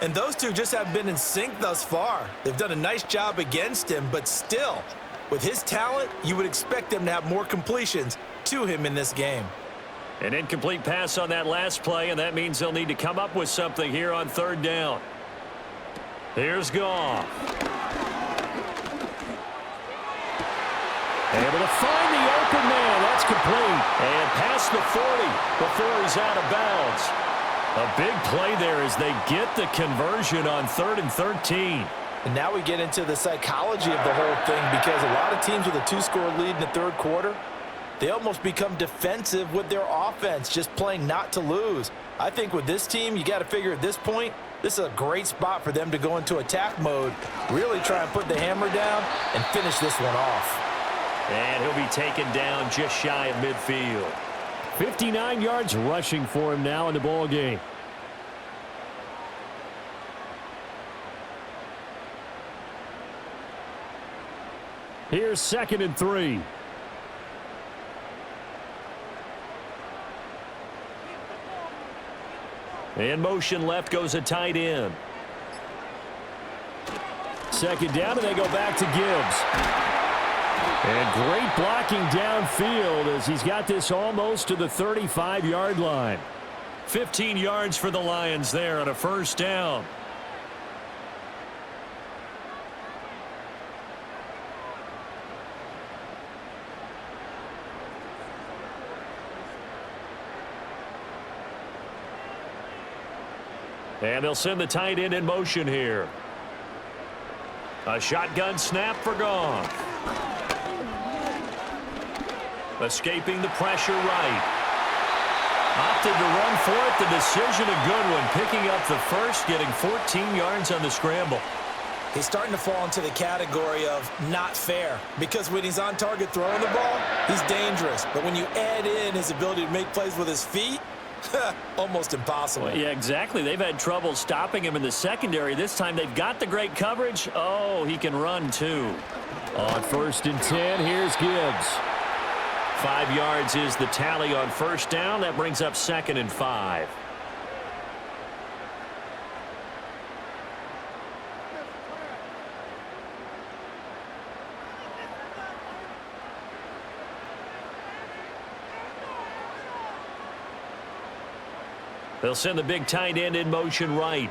And those two just haven't been in sync thus far. They've done a nice job against him, but still, with his talent, you would expect them to have more completions to him in this game. An incomplete pass on that last play, and that means they'll need to come up with something here on 3rd down. Here's Goff. Able to find the open man. That's complete. And past the 40 before he's out of bounds. A big play there as they get the conversion on 3rd and 13. And now we get into the psychology of the whole thing because a lot of teams with a 2-score lead in the 3rd quarter, they almost become defensive with their offense, just playing not to lose. I think with this team, you got to figure at this point, this is a great spot for them to go into attack mode, really try and put the hammer down and finish this one off. And he'll be taken down just shy of midfield. 59 yards rushing for him now in the ball game. Here's 2nd and 3. In motion left goes a tight end. 2nd down, and they go back to Gibbs. And great blocking downfield as he's got this almost to the 35-yard line. 15 yards for the Lions there on a 1st down. And they'll send the tight end in motion here. A shotgun snap for Goff. Escaping the pressure right. Opted to run for it. The decision a good one. Picking up the 1st, getting 14 yards on the scramble. He's starting to fall into the category of not fair because when he's on target throwing the ball, he's dangerous. But when you add in his ability to make plays with his feet, almost impossible. Well, yeah, exactly. They've had trouble stopping him in the secondary. This time they've got the great coverage. Oh, he can run too. On 1st and 10, here's Gibbs. 5 yards is the tally on 1st down. That brings up 2nd and 5. They'll send the big tight end in motion right.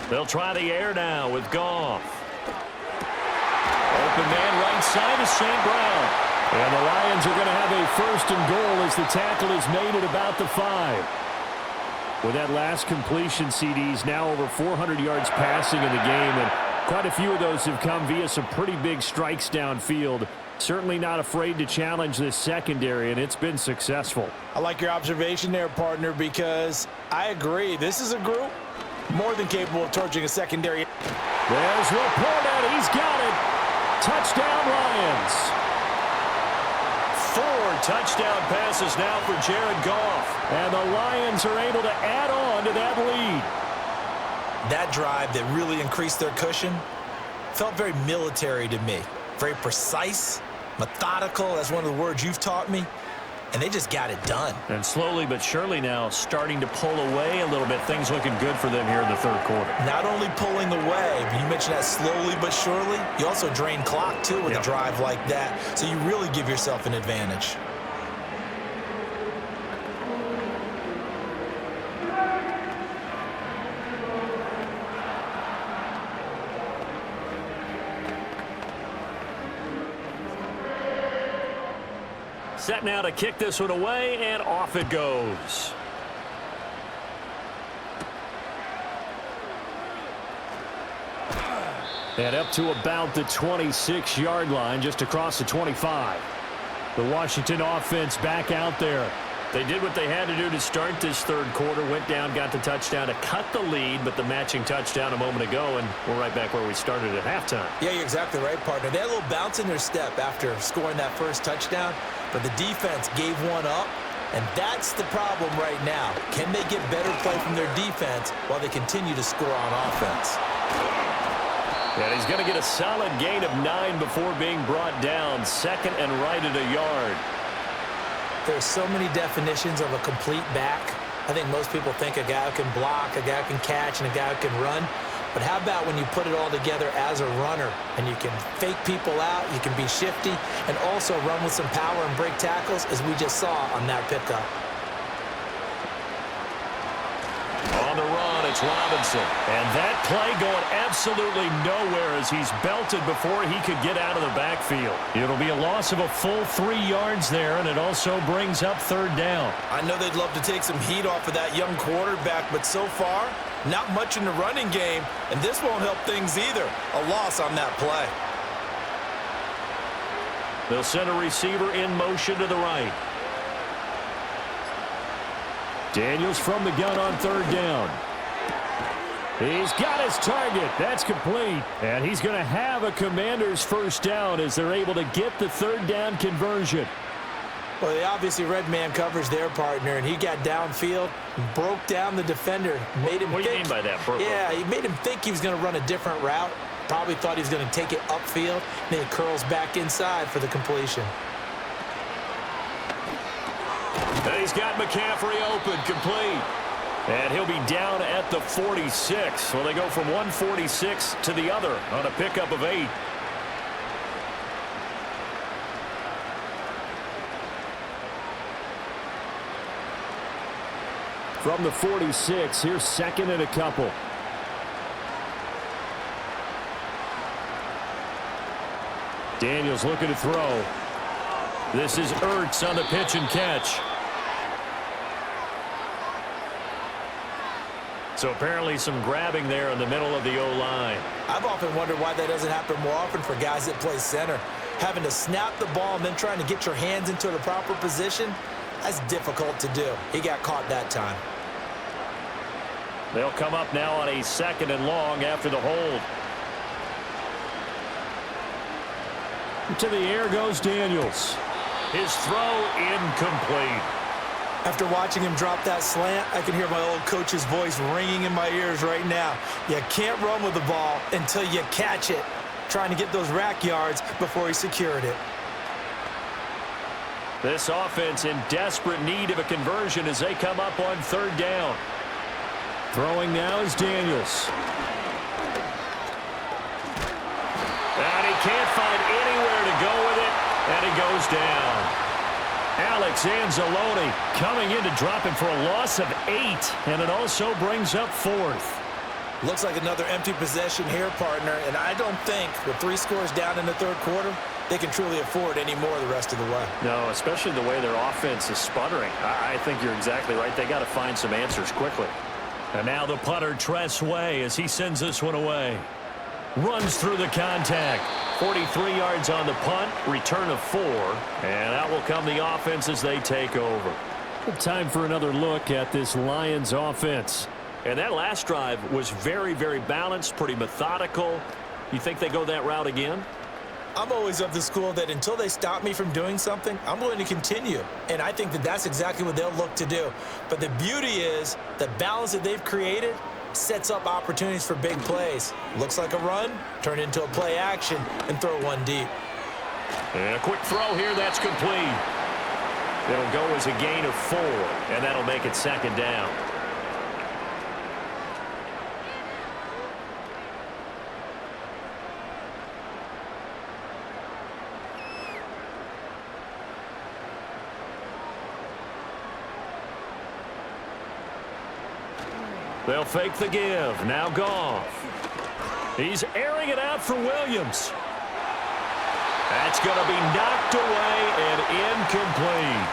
They'll try the air now with Goff. Open man right side is St. Brown. And the Lions are going to have a 1st and goal as the tackle is made at about the 5. With that last completion, CD's now over 400 yards passing in the game, and quite a few of those have come via some pretty big strikes downfield Certainly not afraid to challenge this secondary, and it's been successful. I like your observation there, partner, because I agree. This is a group more than capable of torching a secondary. There's Laporta. He's got it. Touchdown, Lions. 4 touchdown passes now for Jared Goff. And the Lions are able to add on to that lead. That drive that really increased their cushion felt very military to me. Very precise, methodical. That's one of the words you've taught me. And they just got it done. And slowly but surely now starting to pull away a little bit. Things looking good for them here in the third quarter. Not only pulling away, but you mentioned that slowly but surely. You also drain clock, too, with a drive like that. So you really give yourself an advantage. Set now to kick this one away, and off it goes. And up to about the 26-yard line, just across the 25. The Washington offense back out there. They did what they had to do to start this third quarter. Went down, got the touchdown to cut the lead, but the matching touchdown a moment ago, and we're right back where we started at halftime. Yeah, you're exactly right, partner. They had a little bounce in their step after scoring that first touchdown, but the defense gave one up, and that's the problem right now. Can they get better play from their defense while they continue to score on offense? And he's going to get a solid gain of 9 before being brought down. Second and right at a yard. There's so many definitions of a complete back. I think most people think a guy who can block, a guy who can catch, and a guy who can run. But how about when you put it all together as a runner, and you can fake people out, you can be shifty, and also run with some power and break tackles, as we just saw on that pickup. On the run, it's Robinson. And that play going absolutely nowhere as he's belted before he could get out of the backfield. It'll be a loss of a full 3 yards there, and it also brings up third down. I know they'd love to take some heat off of that young quarterback, but so far, not much in the running game, and this won't help things either. A loss on that play. They'll send a receiver in motion to the right. Daniels from the gun on third down. He's got his target. That's complete. And he's going to have a Commander's first down as they're able to get the third down conversion. Well, they obviously read man coverage their partner, and he got downfield, broke down the defender, made him What do you mean by that, Burko? Yeah, he made him think he was going to run a different route. Probably thought he was going to take it upfield, and then he curls back inside for the completion. And he's got McCaffrey open, complete. And he'll be down at the 46. Well, they go from 146 to the other on a pickup of 8. From the 46, here's second and a couple. Daniels looking to throw. This is Ertz on the pitch and catch. So apparently some grabbing there in the middle of the O-line. I've often wondered why that doesn't happen more often for guys that play center. Having to snap the ball and then trying to get your hands into the proper position, that's difficult to do. He got caught that time. They'll come up now on a second and long after the hold. To the air goes Daniels. His throw incomplete. After watching him drop that slant, I can hear my old coach's voice ringing in my ears right now. You can't run with the ball until you catch it. Trying to get those rack yards before he secured it. This offense in desperate need of a conversion as they come up on third down. Throwing now is Daniels. And he can't find anywhere to go with it, and he goes down. Alex Anzalone coming in to drop him for a loss of 8, and it also brings up fourth. Looks like another empty possession here, partner, and I don't think with 3 scores down in the third quarter, they can truly afford any more the rest of the way. No, especially the way their offense is sputtering. I think you're exactly right. They got to find some answers quickly. And now the punter, Tress Way, as he sends this one away. Runs through the contact. 43 yards on the punt, return of 4, and that will come the offense as they take over. Time for another look at this Lions offense. And that last drive was very, very balanced, pretty methodical. You think they go that route again? I'm always of the school that until they stop me from doing something, I'm going to continue. And I think that that's exactly what they'll look to do. But the beauty is the balance that they've created sets up opportunities for big plays. Looks like a run, turn it into a play action, and throw one deep. And a quick throw here, that's complete. It'll go as a gain of 4, and that'll make it second down. They'll fake the give. Now Goff. He's airing it out for Williams. That's going to be knocked away and incomplete.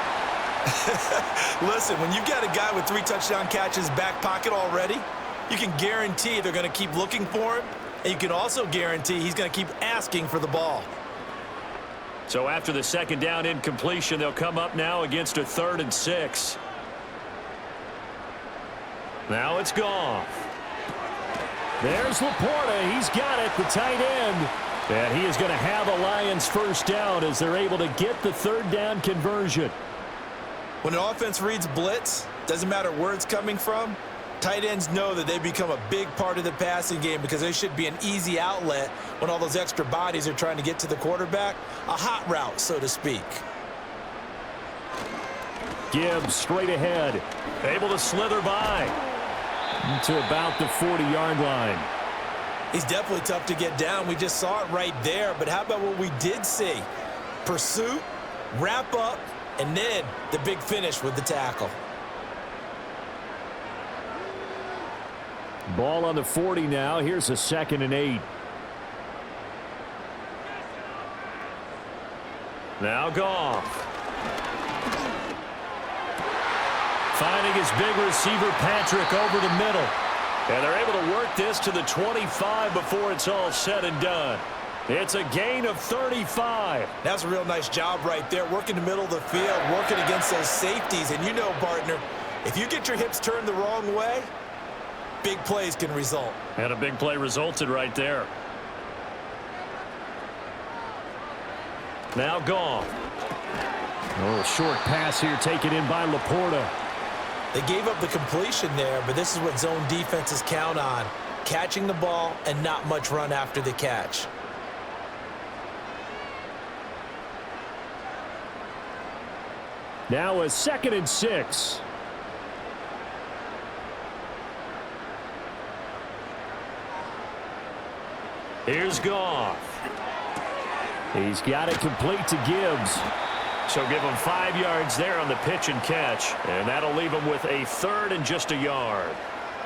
Listen, when you've got a guy with 3 touchdown catches back pocket already, you can guarantee they're going to keep looking for him, and you can also guarantee he's going to keep asking for the ball. So after the second down incompletion, they'll come up now against a 3rd and 6. Now it's Goff. There's Laporta. He's got it, the tight end. And he is going to have a Lions first down as they're able to get the 3rd down conversion. When an offense reads blitz, doesn't matter where it's coming from, tight ends know that they become a big part of the passing game because they should be an easy outlet when all those extra bodies are trying to get to the quarterback. A hot route, so to speak. Gibbs straight ahead. Able to slither by. To about the 40-yard line. He's definitely tough to get down. We just saw it right there. But how about what we did see? Pursuit, wrap up, and then the big finish with the tackle. Ball on the 40 now. Here's a 2nd and 8. Now Goff. Finding his big receiver, Patrick, over the middle. And they're able to work this to the 25 before it's all said and done. It's a gain of 35. That's a real nice job right there, working the middle of the field, working against those safeties. And you know, partner, if you get your hips turned the wrong way, big plays can result. And a big play resulted right there. Now Goff. A little short pass here taken in by Laporta. They gave up the completion there, but this is what zone defenses count on. Catching the ball and not much run after the catch. Now a 2nd and 6. Here's Goff. He's got it complete to Gibbs. So give him 5 yards there on the pitch and catch, and that'll leave him with a 3rd and just a yard.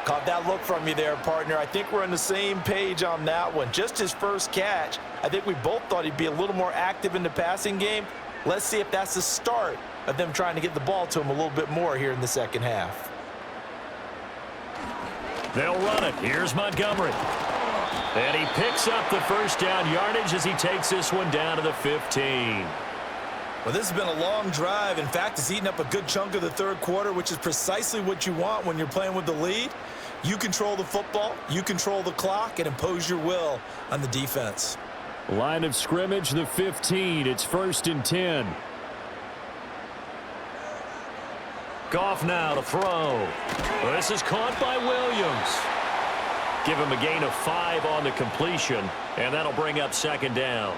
Caught that look from you there, partner. I think we're on the same page on that one. Just his first catch. I think we both thought he'd be a little more active in the passing game. Let's see if that's the start of them trying to get the ball to him a little bit more here in the second half. They'll run it. Here's Montgomery. And he picks up the first down yardage as he takes this one down to the 15. Well, this has been a long drive. In fact, it's eaten up a good chunk of the third quarter, which is precisely what you want when you're playing with the lead. You control the football, you control the clock, and impose your will on the defense. Line of scrimmage, the 15. It's 1st and 10. Goff now to throw. This is caught by Williams. Give him a gain of 5 on the completion, and that'll bring up 2nd down.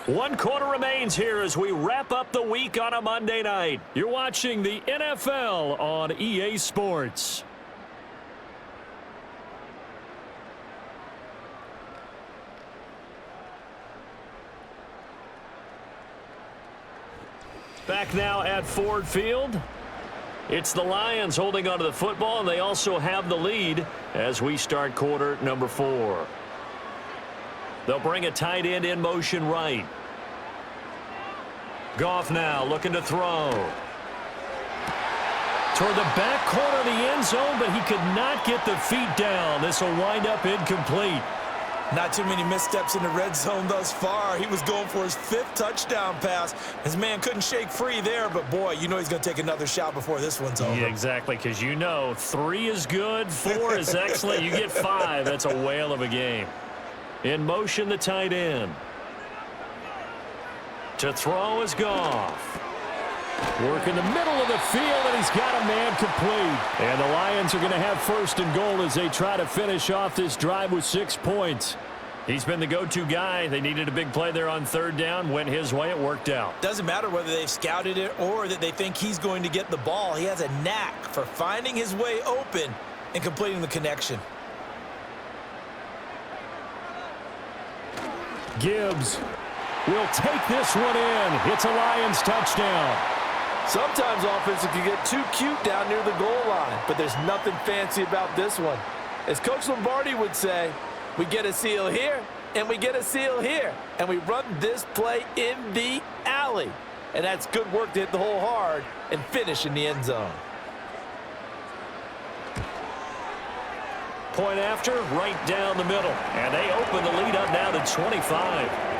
One quarter remains here as we wrap up the week on a Monday night. You're watching the NFL on EA Sports. Back now at Ford Field. It's the Lions holding onto the football, and they also have the lead as we start quarter number 4. They'll bring a tight end in motion right. Goff now looking to throw. Toward the back corner of the end zone, but he could not get the feet down. This will wind up incomplete. Not too many missteps in the red zone thus far. He was going for his 5th touchdown pass. His man couldn't shake free there, but boy, you know he's going to take another shot before this one's over. Yeah, exactly, because you know 3 is good, 4 is excellent. You get 5, that's a whale of a game. In motion, the tight end. To throw is Goff. Work in the middle of the field, and he's got a man complete. And the Lions are going to have 1st and goal as they try to finish off this drive with 6 points. He's been the go-to guy. They needed a big play there on 3rd down. Went his way. It worked out. Doesn't matter whether they've scouted it or that they think he's going to get the ball. He has a knack for finding his way open and completing the connection. Gibbs will take this one in. It's a Lions touchdown. Sometimes offenses can get too cute down near the goal line, but there's nothing fancy about this one. As Coach Lombardi would say, we get a seal here, and we get a seal here, and we run this play in the alley. And that's good work to hit the hole hard and finish in the end zone. Point after, right down the middle. And they open the lead up now to 25.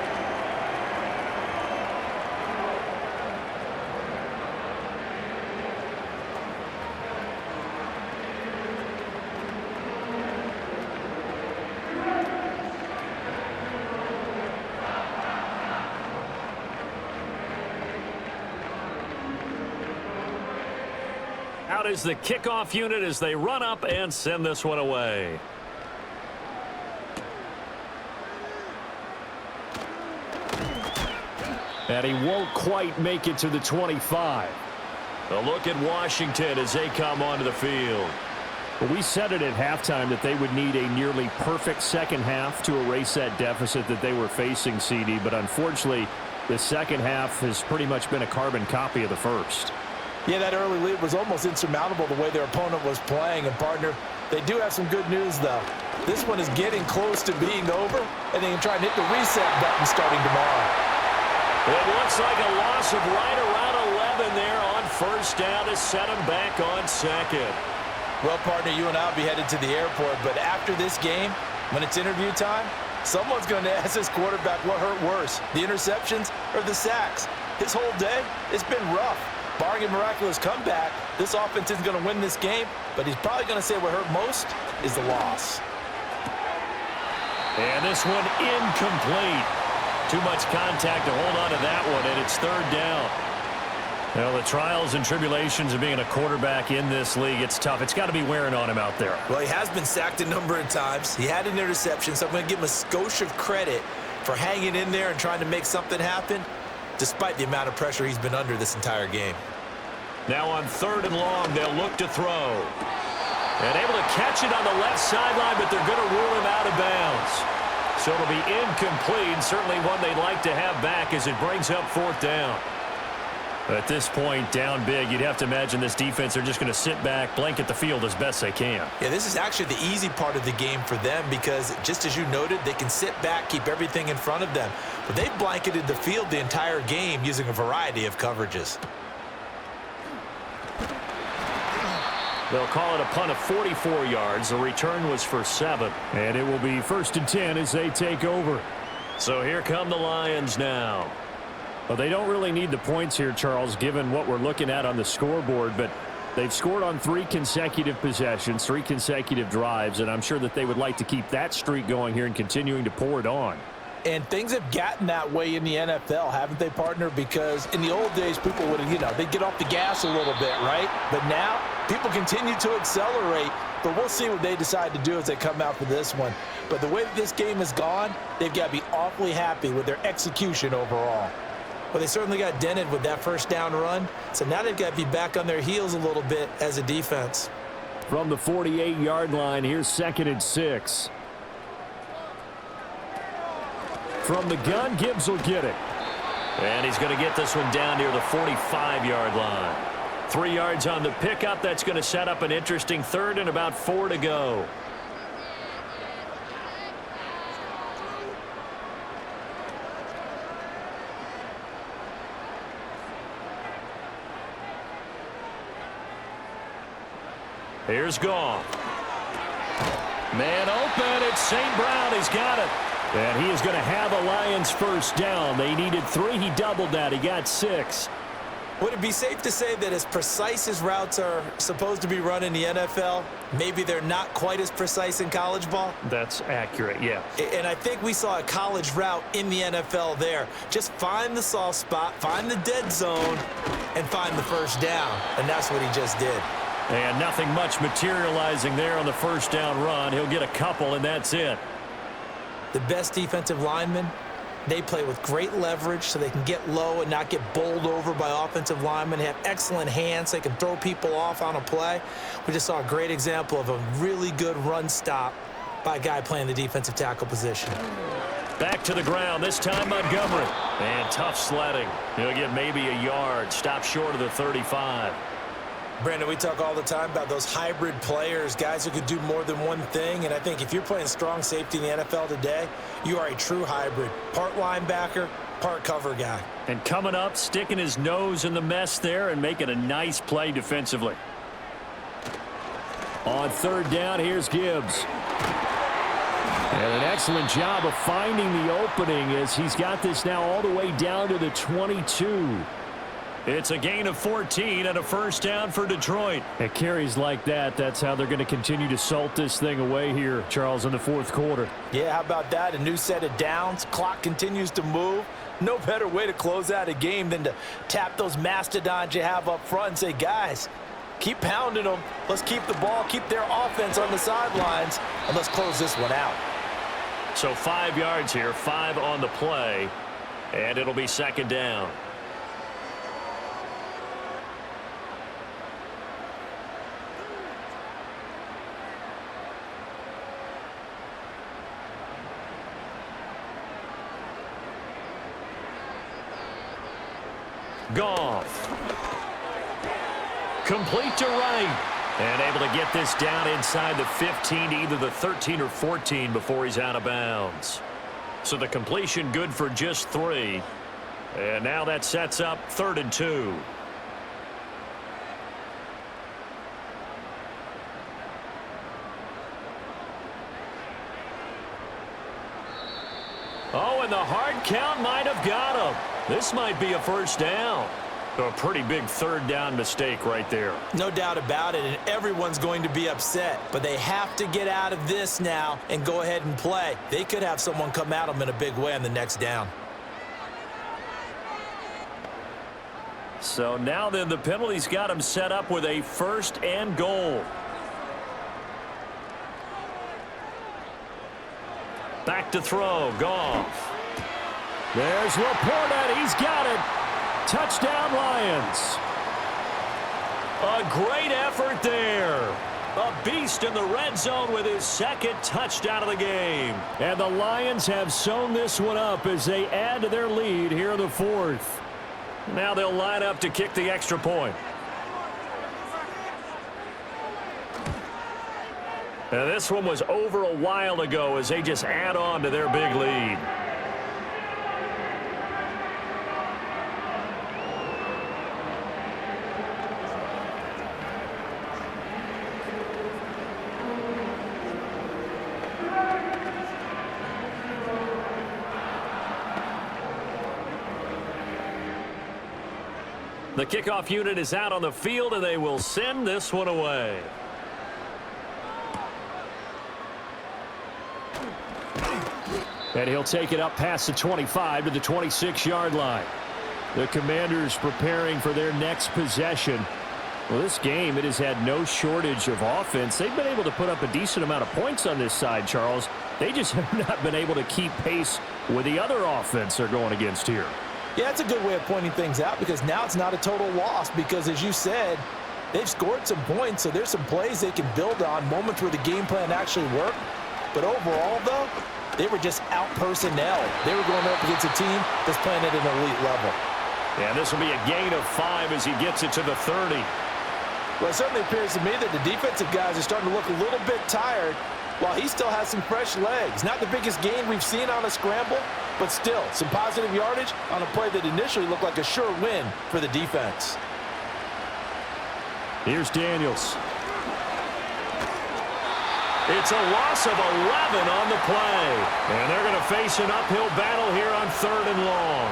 Out is the kickoff unit as they run up and send this one away. And he won't quite make it to the 25. A look at Washington as they come onto the field. Well, we said it at halftime that they would need a nearly perfect second half to erase that deficit that they were facing, CD. But unfortunately, the second half has pretty much been a carbon copy of the first. Yeah, that early lead was almost insurmountable the way their opponent was playing. And, partner, they do have some good news, though. This one is getting close to being over, and they can try and hit the reset button starting tomorrow. It looks like a loss of right around 11 there on 1st down to set them back on 2nd. Well, partner, you and I will be headed to the airport, but after this game, when it's interview time, someone's going to ask this quarterback what hurt worse, the interceptions or the sacks. His whole day, it's been rough. Barring a miraculous comeback, this offense isn't going to win this game, but he's probably going to say what hurt most is the loss. And this one incomplete. Too much contact to hold on to that one, and it's 3rd down. Well, the trials and tribulations of being a quarterback in this league, it's tough. It's got to be wearing on him out there. Well, he has been sacked a number of times. He had an interception, so I'm going to give him a skosh of credit for hanging in there and trying to make something happen, despite the amount of pressure he's been under this entire game. Now on 3rd and long, they'll look to throw. And able to catch it on the left sideline, but they're going to rule him out of bounds. So it'll be incomplete, certainly one they'd like to have back as it brings up 4th down. At this point, down big, you'd have to imagine this defense, they're just going to sit back, blanket the field as best they can. Yeah, this is actually the easy part of the game for them because, just as you noted, they can sit back, keep everything in front of them. But they've blanketed the field the entire game using a variety of coverages. They'll call it a punt of 44 yards. The return was for 7. And it will be 1st and 10 as they take over. So here come the Lions now. Well, they don't really need the points here, Charles, given what we're looking at on the scoreboard. But they've scored on 3 consecutive possessions, 3 consecutive drives. And I'm sure that they would like to keep that streak going here and continuing to pour it on. And things have gotten that way in the NFL, haven't they, partner? Because in the old days, people would, they'd get off the gas a little bit, right? But now, people continue to accelerate. But we'll see what they decide to do as they come out for this one. But the way that this game has gone, they've got to be awfully happy with their execution overall. Well, they certainly got dented with that 1st down run. So now they've got to be back on their heels a little bit as a defense. From the 48-yard line, here's 2nd and 6. From the gun, Gibbs will get it. And he's going to get this one down near the 45-yard line. 3 yards on the pickup. That's going to set up an interesting third and about 4 to go. Here's Goff. Man open. It's St. Brown. He's got it. And he is going to have a Lions first down. They needed 3. He doubled that. He got 6. Would it be safe to say that as precise as routes are supposed to be run in the NFL, maybe they're not quite as precise in college ball? That's accurate, yeah. And I think we saw a college route in the NFL there. Just find the soft spot, find the dead zone, and find the first down. And that's what he just did. And nothing much materializing there on the first down run. He'll get a couple, and that's it. The best defensive linemen, they play with great leverage so they can get low and not get bowled over by offensive linemen. They have excellent hands so they can throw people off on a play. We just saw a great example of a really good run stop by a guy playing the defensive tackle position. Back to the ground, this time Montgomery. And tough sledding. He'll get maybe a yard. Stop short of the 35. Brandon, we talk all the time about those hybrid players, guys who could do more than one thing. And I think if you're playing strong safety in the NFL today, you are a true hybrid. Part linebacker, part cover guy. And coming up, sticking his nose in the mess there and making a nice play defensively. On third down, here's Gibbs. And an excellent job of finding the opening as he's got this now all the way down to the 22. It's a gain of 14 and a first down for Detroit. At carries like that, that's how they're going to continue to salt this thing away here, Charles, in the fourth quarter. Yeah, how about that? A new set of downs. Clock continues to move. No better way to close out a game than to tap those mastodons you have up front and say, guys, keep pounding them. Let's keep the ball, keep their offense on the sidelines, and let's close this one out. So 5 yards here, 5 on the play, and it'll be second down. Goff. Complete to right. And able to get this down inside the 15 to either the 13 or 14 before he's out of bounds. So the completion good for just 3. And now that sets up 3rd and 2. Oh, and the hard count might have got him. This might be a first down. A pretty big third down mistake right there. No doubt about it, and everyone's going to be upset. But they have to get out of this now and go ahead and play. They could have someone come at them in a big way on the next down. So now then the penalty's got him set up with a 1st and goal. Back to throw, Goff. There's Laporta. He's got it. Touchdown, Lions. A great effort there. A beast in the red zone with his 2nd touchdown of the game. And the Lions have sewn this one up as they add to their lead here in the 4th. Now they'll line up to kick the extra point. Now this one was over a while ago as they just add on to their big lead. The kickoff unit is out on the field, and they will send this one away. And he'll take it up past the 25 to the 26-yard line. The Commanders preparing for their next possession. Well, this game, it has had no shortage of offense. They've been able to put up a decent amount of points on this side, Charles. They just have not been able to keep pace with the other offense they're going against here. Yeah, it's a good way of pointing things out because now it's not a total loss because, as you said, they've scored some points, so there's some plays they can build on, moments where the game plan actually worked. But overall, though, they were just out-personnel. They were going up against a team that's playing at an elite level. And this will be a gain of 5 as he gets it to the 30. Well, it certainly appears to me that the defensive guys are starting to look a little bit tired while he still has some fresh legs. Not the biggest gain we've seen on a scramble, but still some positive yardage on a play that initially looked like a sure win for the defense. Here's Daniels. It's a loss of 11 on the play. And they're going to face an uphill battle here on 3rd and long.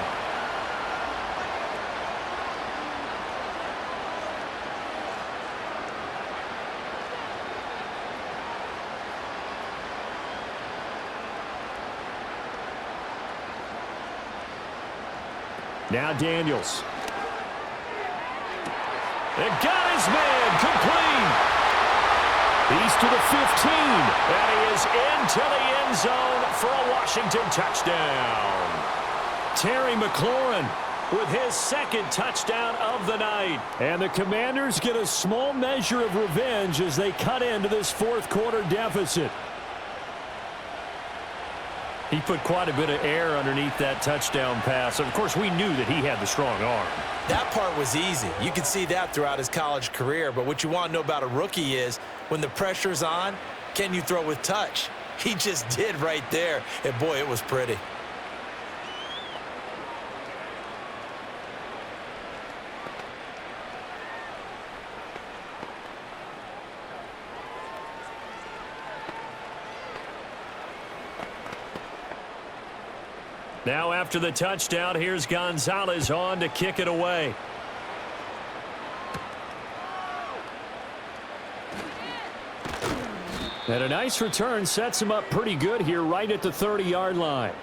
Now Daniels. And got his man complete. He's to the 15. And he is into the end zone for a Washington touchdown. Terry McLaurin with his 2nd touchdown of the night. And the Commanders get a small measure of revenge as they cut into this 4th quarter deficit. He put quite a bit of air underneath that touchdown pass. Of course, we knew that he had the strong arm. That part was easy. You could see that throughout his college career. But what you want to know about a rookie is when the pressure's on, can you throw with touch? He just did right there. And, boy, it was pretty. Now after the touchdown, here's Gonzalez on to kick it away. And a nice return sets him up pretty good here right at the 30-yard line.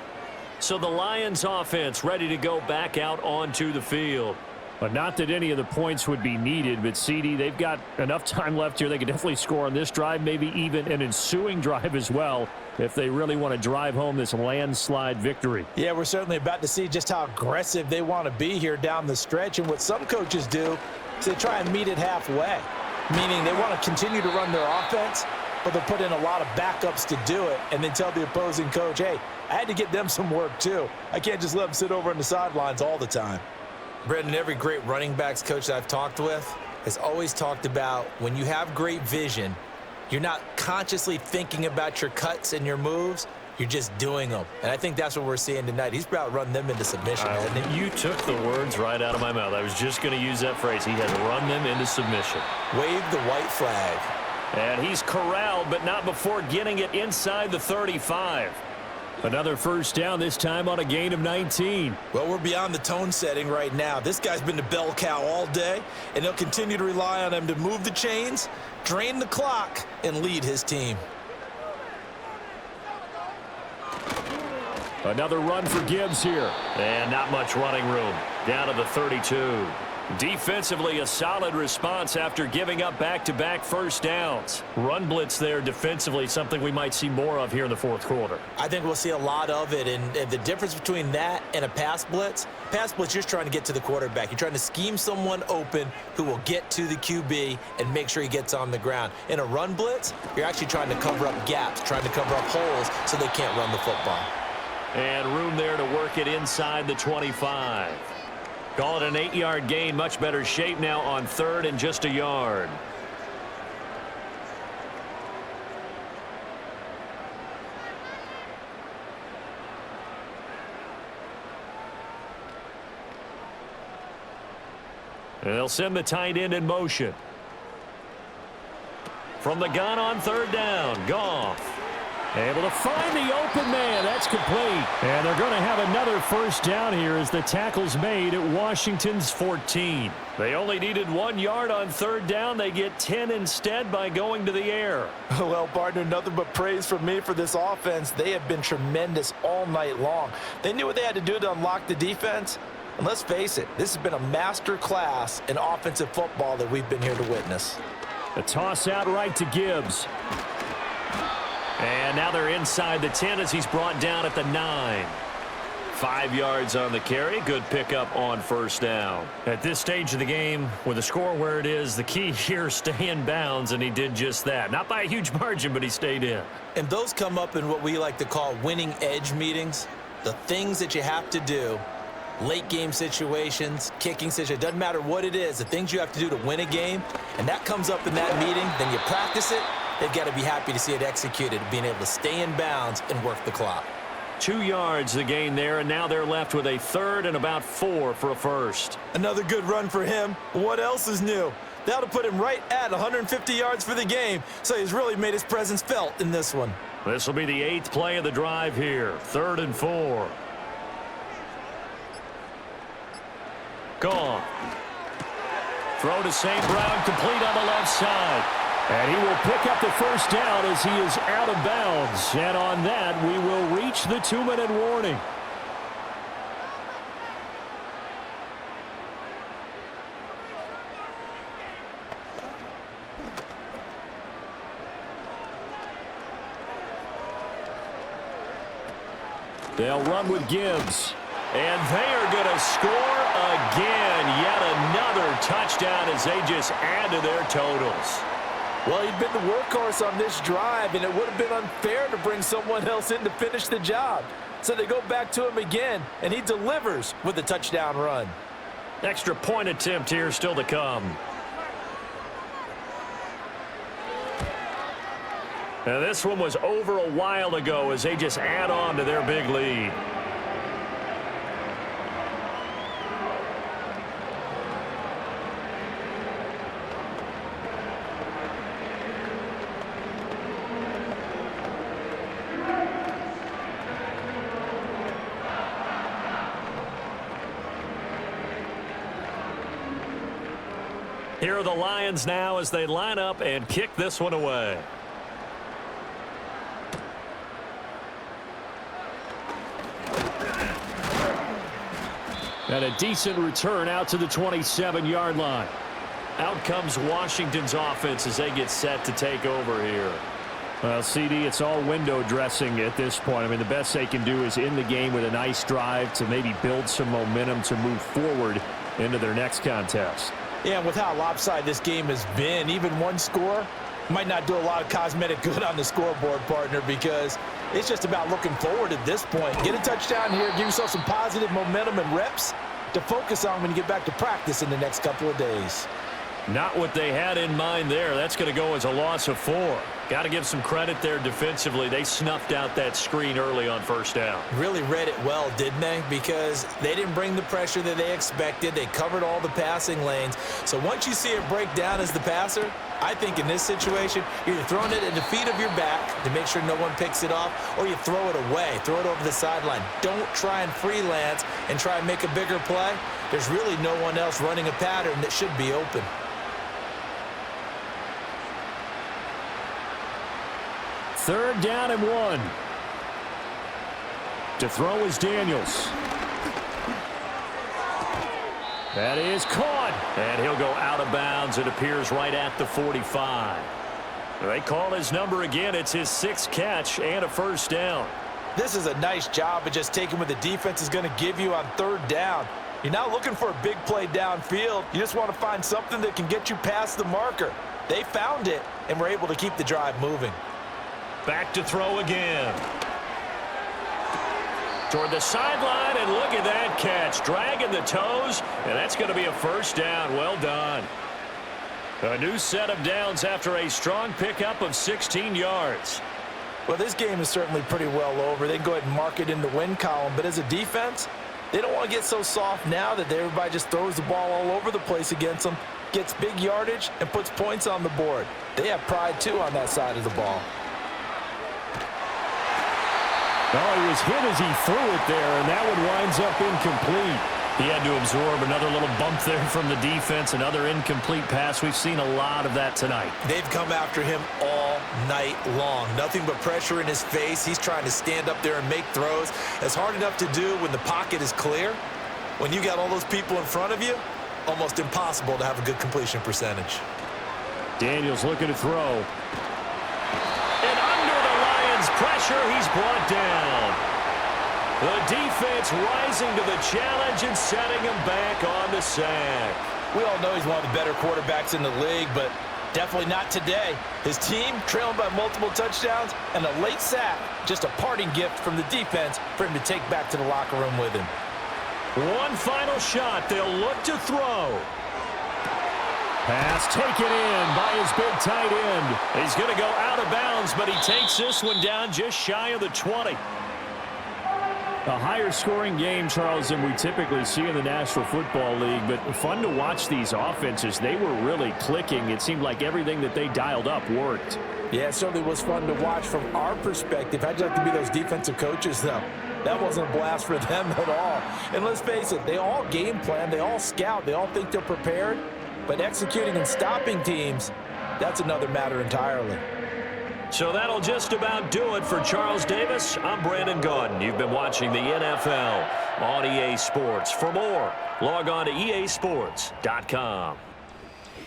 So the Lions offense ready to go back out onto the field. But not that any of the points would be needed, but CD, they've got enough time left here. They could definitely score on this drive, maybe even an ensuing drive as well, if they really want to drive home this landslide victory. Yeah, we're certainly about to see just how aggressive they want to be here down the stretch. And what some coaches do is they try and meet it halfway, meaning they want to continue to run their offense, but they'll put in a lot of backups to do it and then tell the opposing coach, hey, I had to get them some work too. I can't just let them sit over on the sidelines all the time. Brendan, every great running backs coach that I've talked with has always talked about when you have great vision, you're not consciously thinking about your cuts and your moves. You're just doing them. And I think that's what we're seeing tonight. He's about running them into submission, hasn't he? You took the words right out of my mouth. I was just going to use that phrase. He has run them into submission. Wave the white flag. And he's corralled, but not before getting it inside the 35. Another first down, this time on a gain of 19. Well, we're beyond the tone setting right now. This guy's been the bell cow all day, and they'll continue to rely on him to move the chains, drain the clock, and lead his team. Another run for Gibbs here. And not much running room. Down to the 32. Defensively, a solid response after giving up back-to-back first downs. Run blitz there defensively, something we might see more of here in the 4th quarter. I think we'll see a lot of it, and the difference between that and a pass blitz, you're just trying to get to the quarterback. You're trying to scheme someone open who will get to the QB and make sure he gets on the ground. In a run blitz, you're actually trying to cover up gaps, trying to cover up holes so they can't run the football. And room there to work it inside the 25. Call it an 8-yard gain. Much better shape now on 3rd and just a yard. And they'll send the tight end in motion. From the gun on 3rd down, Goff. Able to find the open man. That's complete. And they're going to have another first down here as the tackle's made at Washington's 14. They only needed 1 yard on 3rd down. They get 10 instead by going to the air. Well, partner, nothing but praise from me for this offense. They have been tremendous all night long. They knew what they had to do to unlock the defense. And let's face it, this has been a master class in offensive football that we've been here to witness. A toss out right to Gibbs. And now they're inside the 10 as he's brought down at the 9. 5 yards on the carry. Good pickup on first down. At this stage of the game, with the score where it is, the key here is stay in bounds, and he did just that. Not by a huge margin, but he stayed in. And those come up in what we like to call winning edge meetings. The things that you have to do late game situations, kicking situations, doesn't matter what it is, the things you have to do to win a game, and that comes up in that meeting, then you practice it, they've got to be happy to see it executed, being able to stay in bounds and work the clock. 2 yards the gain there, and now they're left with a third and about 4 for a first. Another good run for him. What else is new? That'll put him right at 150 yards for the game, so he's really made his presence felt in this one. This will be the 8th play of the drive here. 3rd and 4. Goff. Throw to St. Brown, complete on the left side. And he will pick up the first down as he is out of bounds. And on that, we will reach the 2-minute warning. They'll run with Gibbs. And they are going to score again. Yet another touchdown as they just add to their totals. Well, he'd been the workhorse on this drive, and it would have been unfair to bring someone else in to finish the job. So they go back to him again, and he delivers with a touchdown run. Extra point attempt here still to come. Now this one was over a while ago as they just add on to their big lead. Here are the Lions now as they line up and kick this one away. And a decent return out to the 27-yard line. Out comes Washington's offense as they get set to take over here. Well, CD, it's all window dressing at this point. I mean, the best they can do is in the game with a nice drive to maybe build some momentum to move forward into their next contest. Yeah, and with how lopsided this game has been, even one score might not do a lot of cosmetic good on the scoreboard, partner, because it's just about looking forward at this point. Get a touchdown here, give yourself some positive momentum and reps to focus on when you get back to practice in the next couple of days. Not what they had in mind there. That's going to go as a loss of 4. Got to give some credit there defensively. They snuffed out that screen early on first down. Really read it well, didn't they? Because they didn't bring the pressure that they expected. They covered all the passing lanes. So once you see it break down as the passer, I think in this situation, you're either throwing it at the feet of your back to make sure no one picks it off, or you throw it away, throw it over the sideline. Don't try and freelance and try and make a bigger play. There's really no one else running a pattern that should be open. Third down and 1. To throw is Daniels. That is caught. And he'll go out of bounds. It appears right at the 45. They call his number again. It's his 6th catch and a first down. This is a nice job of just taking what the defense is going to give you on third down. You're not looking for a big play downfield. You just want to find something that can get you past the marker. They found it and were able to keep the drive moving. Back to throw again. Toward the sideline, and look at that catch. Dragging the toes, and that's going to be a first down. Well done. A new set of downs after a strong pickup of 16 yards. Well, this game is certainly pretty well over. They can go ahead and mark it in the win column. But as a defense, they don't want to get so soft now that everybody just throws the ball all over the place against them, gets big yardage, and puts points on the board. They have pride, too, on that side of the ball. Oh, he was hit as he threw it there, and that one winds up incomplete. He had to absorb another little bump there from the defense, another incomplete pass. We've seen a lot of that tonight. They've come after him all night long. Nothing but pressure in his face. He's trying to stand up there and make throws. It's hard enough to do when the pocket is clear. When you got all those people in front of you, almost impossible to have a good completion percentage. Daniels looking to throw. Pressure, he's brought down. The defense rising to the challenge and setting him back on the sack. We all know he's one of the better quarterbacks in the league, but definitely not today. His team trailing by multiple touchdowns and a late sack, just a parting gift from the defense for him to take back to the locker room with him. One final shot. They'll look to throw. Pass taken in by his big tight end. He's going to go out of bounds, but he takes this one down just shy of the 20. A higher scoring game, Charles, than we typically see in the National Football League, but fun to watch these offenses. They were really clicking. It seemed like everything that they dialed up worked. Yeah, it certainly was fun to watch from our perspective. How'd you like to be those defensive coaches, though? That wasn't a blast for them at all. And let's face it, they all game plan, they all scout, they all think they're prepared, but executing and stopping teams, that's another matter entirely. So that'll just about do it for Charles Davis. I'm Brandon Gaudin. You've been watching the NFL on EA Sports. For more, log on to easports.com.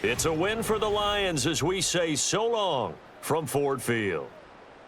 It's a win for the Lions as we say so long from Ford Field.